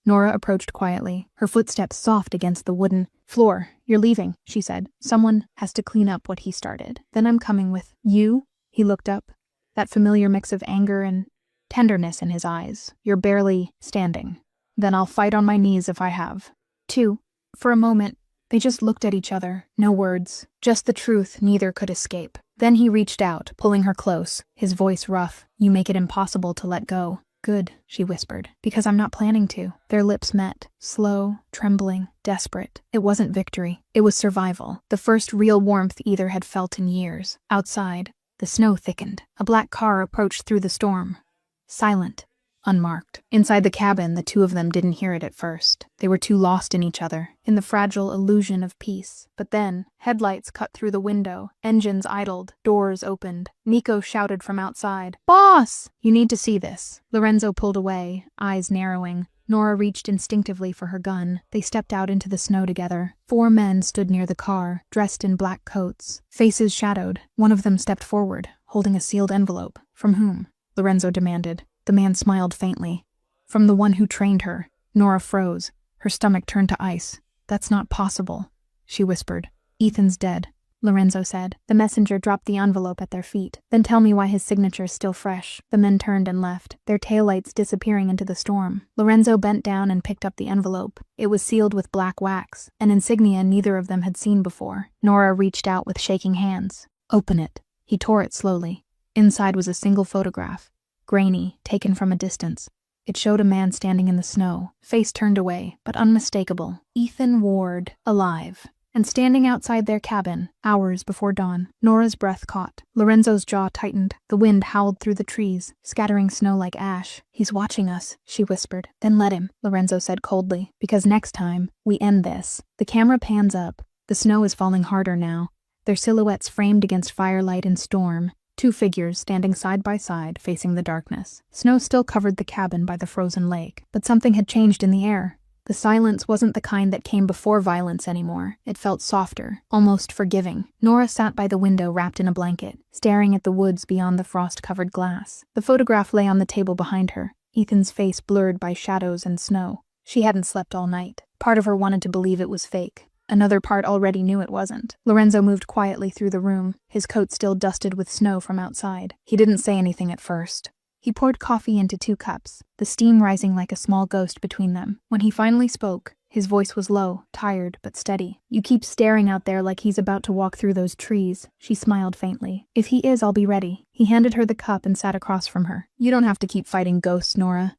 Nora approached quietly, her footsteps soft against the wooden floor. "You're leaving," she said. "Someone has to clean up what he started. Then I'm coming with you." He looked up, that familiar mix of anger and tenderness in his eyes. "You're barely standing. Then I'll fight on my knees if I have to." For a moment, they just looked at each other, no words, just the truth neither could escape. Then he reached out, pulling her close, his voice rough. "You make it impossible to let go." "Good," she whispered, "because I'm not planning to." Their lips met, slow, trembling, desperate. It wasn't victory. It was survival, the first real warmth either had felt in years. Outside, the snow thickened. A black car approached through the storm. Silent, unmarked. Inside the cabin, the two of them didn't hear it at first. They were too lost in each other, in the fragile illusion of peace. But then, headlights cut through the window, engines idled, doors opened. Nico shouted from outside, "Boss! You need to see this." Lorenzo pulled away, eyes narrowing. Nora reached instinctively for her gun. They stepped out into the snow together. 4 men stood near the car, dressed in black coats, faces shadowed. One of them stepped forward, holding a sealed envelope. "From whom?" Lorenzo demanded. The man smiled faintly. "From the one who trained her." Nora froze. Her stomach turned to ice. "That's not possible," she whispered. "Ethan's dead," Lorenzo said. The messenger dropped the envelope at their feet. "Then tell me why his signature's still fresh." The men turned and left, their taillights disappearing into the storm. Lorenzo bent down and picked up the envelope. It was sealed with black wax, an insignia neither of them had seen before. Nora reached out with shaking hands. "Open it." He tore it slowly. Inside was a single photograph. Grainy, taken from a distance. It showed a man standing in the snow, face turned away, but unmistakable. Ethan Ward, alive, and standing outside their cabin, hours before dawn. Nora's breath caught. Lorenzo's jaw tightened. The wind howled through the trees, scattering snow like ash. "He's watching us," she whispered. "Then let him," Lorenzo said coldly, "because next time, we end this." The camera pans up. The snow is falling harder now, their silhouettes framed against firelight and storm. 2 figures standing side by side, facing the darkness. Snow still covered the cabin by the frozen lake, but something had changed in the air. The silence wasn't the kind that came before violence anymore. It felt softer, almost forgiving. Nora sat by the window wrapped in a blanket, staring at the woods beyond the frost-covered glass. The photograph lay on the table behind her, Ethan's face blurred by shadows and snow. She hadn't slept all night. Part of her wanted to believe it was fake. Another part already knew it wasn't. Lorenzo moved quietly through the room, his coat still dusted with snow from outside. He didn't say anything at first. He poured coffee into 2 cups, the steam rising like a small ghost between them. When he finally spoke, His voice was low, tired, but steady. "You keep staring out there like he's about to walk through those trees." She smiled faintly. "If he is, I'll be ready." He handed her the cup and sat across from her. "You don't have to keep fighting ghosts, Nora."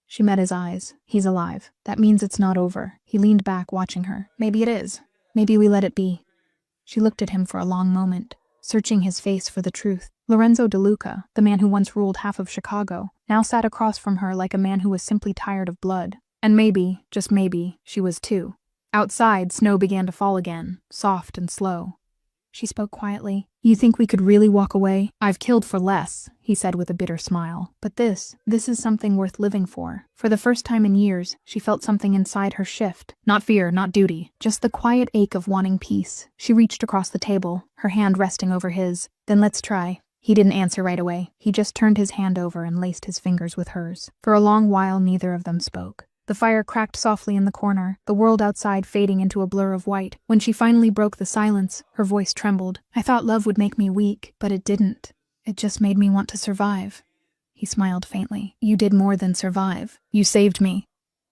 She met his eyes. "He's alive. That means it's not over." He leaned back, watching her. "Maybe it is. Maybe we let it be." She looked at him for a long moment, searching his face for the truth. Lorenzo DeLuca, the man who once ruled half of Chicago, now sat across from her like a man who was simply tired of blood. And maybe, just maybe, she was too. Outside, snow began to fall again, soft and slow. She spoke quietly. "You think we could really walk away? I've killed for less," he said with a bitter smile. "But this is something worth living for." For the first time in years, she felt something inside her shift. Not fear, not duty, just the quiet ache of wanting peace. She reached across the table, her hand resting over his. "Then let's try." He didn't answer right away. He just turned his hand over and laced his fingers with hers. For a long while, neither of them spoke. The fire cracked softly in the corner, the world outside fading into a blur of white. When she finally broke the silence, her voice trembled. "I thought love would make me weak, but it didn't. It just made me want to survive." He smiled faintly. "You did more than survive. You saved me."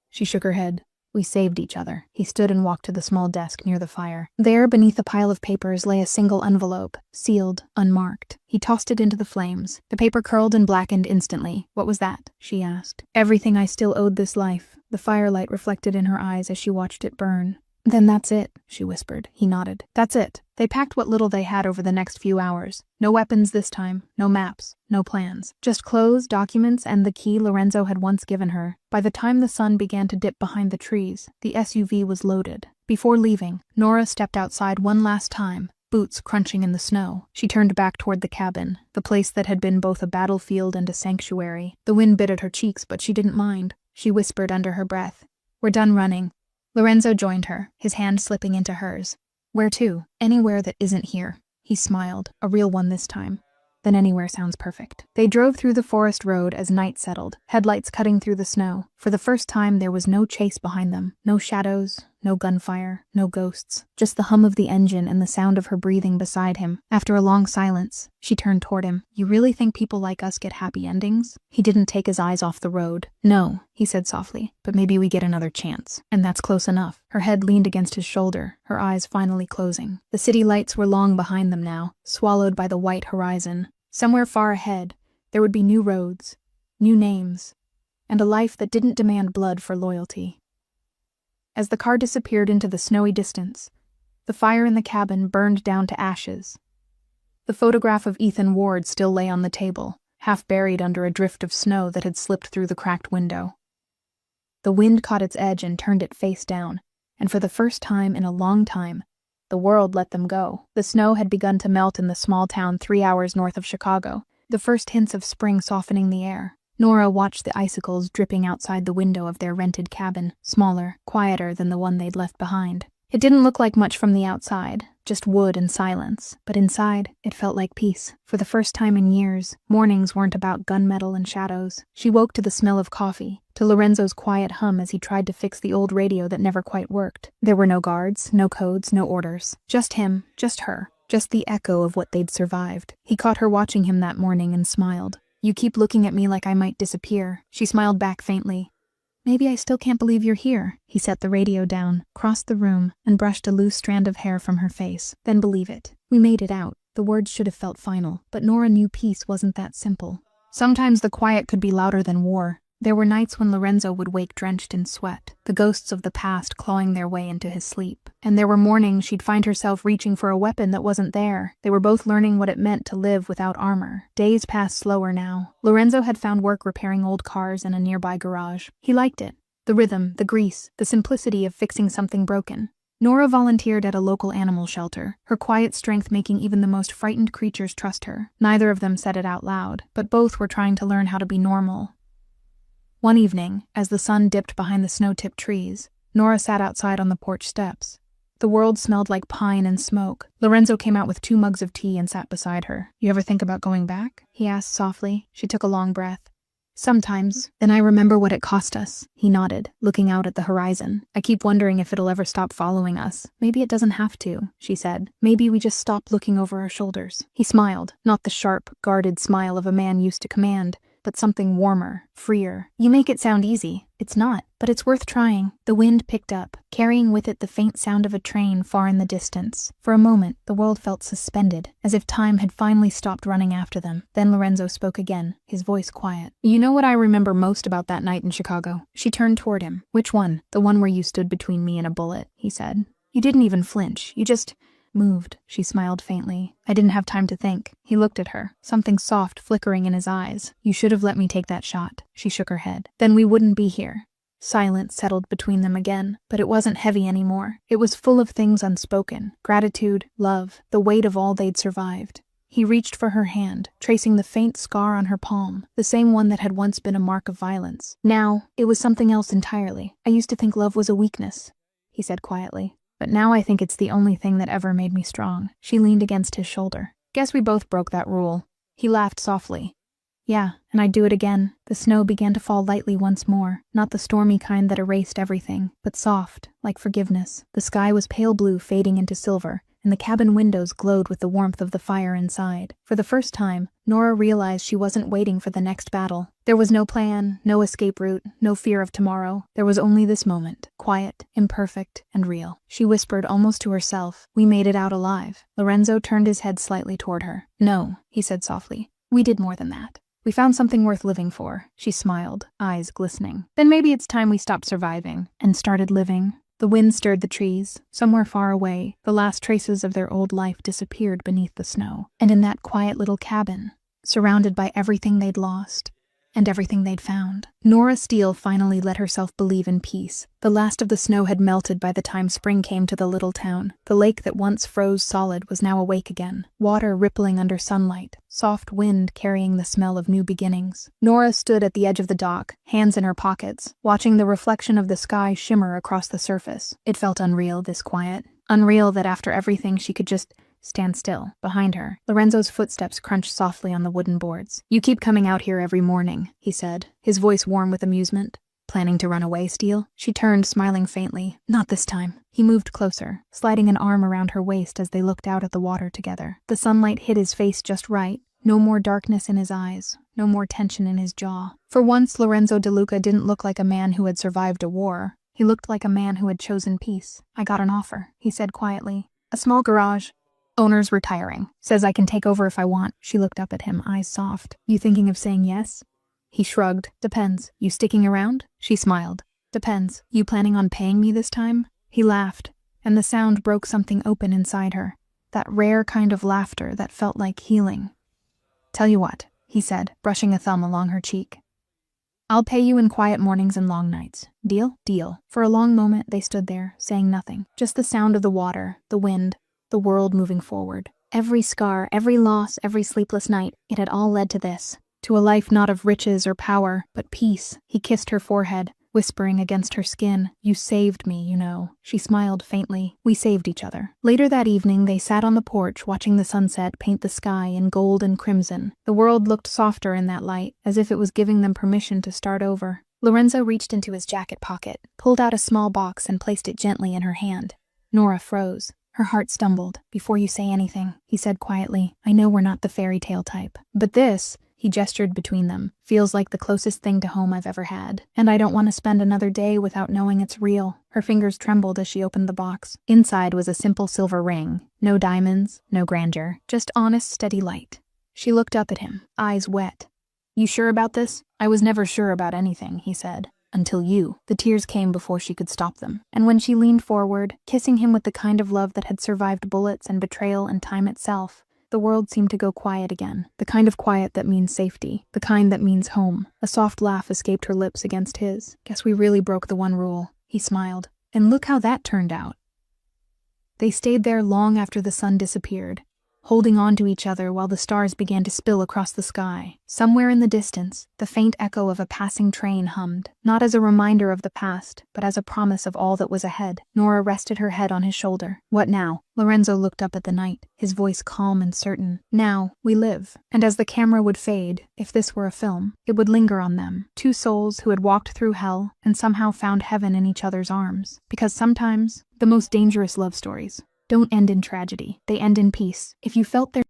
She shook her head. "We saved each other." He stood and walked to the small desk near the fire. There, beneath a pile of papers, lay a single envelope, sealed, unmarked. He tossed it into the flames. The paper curled and blackened instantly. "What was that?" she asked. "Everything I still owed this life." The firelight reflected in her eyes as she watched it burn. "Then that's it," she whispered. He nodded. "That's it." They packed what little they had over the next few hours. No weapons this time, no maps, no plans. Just clothes, documents, and the key Lorenzo had once given her. By the time the sun began to dip behind the trees, the SUV was loaded. Before leaving, Nora stepped outside one last time, boots crunching in the snow. She turned back toward the cabin, the place that had been both a battlefield and a sanctuary. The wind bit at her cheeks, but she didn't mind. She whispered under her breath, "We're done running." Lorenzo joined her, his hand slipping into hers. "Where to?" "Anywhere that isn't here." He smiled, a real one this time. "Then anywhere sounds perfect." They drove through the forest road as night settled, headlights cutting through the snow. For the first time, there was no chase behind them. No shadows, no gunfire, no ghosts. Just the hum of the engine and the sound of her breathing beside him. After a long silence, she turned toward him. "You really think people like us get happy endings?" He didn't take his eyes off the road. "No," he said softly, "but maybe we get another chance. And that's close enough." Her head leaned against his shoulder, her eyes finally closing. The city lights were long behind them now, swallowed by the white horizon. Somewhere far ahead, there would be new roads, new names, and a life that didn't demand blood for loyalty. As the car disappeared into the snowy distance, the fire in the cabin burned down to ashes. The photograph of Ethan Ward still lay on the table, half buried under a drift of snow that had slipped through the cracked window. The wind caught its edge and turned it face down, and for the first time in a long time, the world let them go. The snow had begun to melt in the small town 3 hours north of Chicago, the first hints of spring softening the air. Nora watched the icicles dripping outside the window of their rented cabin, smaller, quieter than the one they'd left behind. It didn't look like much from the outside, just wood and silence, but inside, it felt like peace. For the first time in years, mornings weren't about gunmetal and shadows. She woke to the smell of coffee, to Lorenzo's quiet hum as he tried to fix the old radio that never quite worked. There were no guards, no codes, no orders. Just him, just her, just the echo of what they'd survived. He caught her watching him that morning and smiled. "You keep looking at me like I might disappear." She smiled back faintly. "Maybe I still can't believe you're here." He set the radio down, crossed the room, and brushed a loose strand of hair from her face. "Then believe it. We made it out." The words should have felt final, but Nora knew peace wasn't that simple. Sometimes the quiet could be louder than war. There were nights when Lorenzo would wake drenched in sweat, the ghosts of the past clawing their way into his sleep. And there were mornings she'd find herself reaching for a weapon that wasn't there. They were both learning what it meant to live without armor. Days passed slower now. Lorenzo had found work repairing old cars in a nearby garage. He liked it. The rhythm, the grease, the simplicity of fixing something broken. Nora volunteered at a local animal shelter, her quiet strength making even the most frightened creatures trust her. Neither of them said it out loud, but both were trying to learn how to be normal. One evening, as the sun dipped behind the snow-tipped trees, Nora sat outside on the porch steps. The world smelled like pine and smoke. Lorenzo came out with 2 mugs of tea and sat beside her. "You ever think about going back?" he asked softly. She took a long breath. "Sometimes. Then I remember what it cost us." He nodded, looking out at the horizon. "I keep wondering if it'll ever stop following us." "Maybe it doesn't have to," she said. "Maybe we just stop looking over our shoulders." He smiled, not the sharp, guarded smile of a man used to command, but something warmer, freer. You make it sound easy. It's not, but it's worth trying. The wind picked up, carrying with it the faint sound of a train far in the distance. For a moment, the world felt suspended, as if time had finally stopped running after them. Then Lorenzo spoke again, his voice quiet. You know what I remember most about that night in Chicago? She turned toward him. Which one? The one where you stood between me and a bullet, he said. You didn't even flinch. You just moved. She smiled faintly. I didn't have time to think. He looked at her, something soft flickering in his eyes. You should have let me take that shot. She shook her head. Then we wouldn't be here. Silence settled between them again, but it wasn't heavy anymore. It was full of things unspoken. Gratitude, love, the weight of all they'd survived. He reached for her hand, tracing the faint scar on her palm, the same one that had once been a mark of violence. Now, it was something else entirely. I used to think love was a weakness, he said quietly. But now I think it's the only thing that ever made me strong. She leaned against his shoulder. Guess we both broke that rule. He laughed softly. Yeah, and I'd do it again. The snow began to fall lightly once more, not the stormy kind that erased everything, but soft, like forgiveness. The sky was pale blue fading into silver, and the cabin windows glowed with the warmth of the fire inside. For the first time, Nora realized she wasn't waiting for the next battle. There was no plan, no escape route, no fear of tomorrow. There was only this moment, quiet, imperfect, and real. She whispered almost to herself, we made it out alive. Lorenzo turned his head slightly toward her. No, he said softly. We did more than that. We found something worth living for. She smiled, eyes glistening. Then maybe it's time we stopped surviving and started living. The wind stirred the trees. Somewhere far away, the last traces of their old life disappeared beneath the snow. And in that quiet little cabin, surrounded by everything they'd lost and everything they'd found, Nora Steele finally let herself believe in peace. The last of the snow had melted by the time spring came to the little town. The lake that once froze solid was now awake again, water rippling under sunlight, soft wind carrying the smell of new beginnings. Nora stood at the edge of the dock, hands in her pockets, watching the reflection of the sky shimmer across the surface. It felt unreal, this quiet. Unreal that after everything she could just stand still. Behind her, Lorenzo's footsteps crunched softly on the wooden boards. You keep coming out here every morning, he said, his voice warm with amusement. Planning to run away, Steele? She turned, smiling faintly. Not this time. He moved closer, sliding an arm around her waist as they looked out at the water together. The sunlight hit his face just right. No more darkness in his eyes, no more tension in his jaw. For once, Lorenzo DeLuca didn't look like a man who had survived a war. He looked like a man who had chosen peace. I got an offer, he said quietly. A small garage. Owner's retiring. Says I can take over if I want. She looked up at him, eyes soft. You thinking of saying yes? He shrugged. Depends. You sticking around? She smiled. Depends. You planning on paying me this time? He laughed, and the sound broke something open inside her. That rare kind of laughter that felt like healing. Tell you what, he said, brushing a thumb along her cheek. I'll pay you in quiet mornings and long nights. Deal? Deal. For a long moment they stood there, saying nothing. Just the sound of the water, the wind, the world moving forward. Every scar, every loss, every sleepless night, it had all led to this. To a life not of riches or power, but peace. He kissed her forehead, whispering against her skin, You saved me, you know. She smiled faintly. We saved each other. Later that evening, they sat on the porch watching the sunset paint the sky in gold and crimson. The world looked softer in that light, as if it was giving them permission to start over. Lorenzo reached into his jacket pocket, pulled out a small box and placed it gently in her hand. Nora froze. Her heart stumbled. Before you say anything, he said quietly, I know we're not the fairy tale type. But this, he gestured between them, feels like the closest thing to home I've ever had. And I don't want to spend another day without knowing it's real. Her fingers trembled as she opened the box. Inside was a simple silver ring. No diamonds, no grandeur. Just honest, steady light. She looked up at him, eyes wet. You sure about this? I was never sure about anything, he said. Until you. The tears came before she could stop them. And when she leaned forward, kissing him with the kind of love that had survived bullets and betrayal and time itself, the world seemed to go quiet again. The kind of quiet that means safety. The kind that means home. A soft laugh escaped her lips against his. Guess we really broke the one rule. He smiled. And look how that turned out. They stayed there long after the sun disappeared, holding on to each other while the stars began to spill across the sky. Somewhere in the distance, the faint echo of a passing train hummed, not as a reminder of the past, but as a promise of all that was ahead. Nora rested her head on his shoulder. What now? Lorenzo looked up at the night, his voice calm and certain. Now, we live. And as the camera would fade, if this were a film, it would linger on them. Two souls who had walked through hell and somehow found heaven in each other's arms. Because sometimes, the most dangerous love stories don't end in tragedy. They end in peace. If you felt their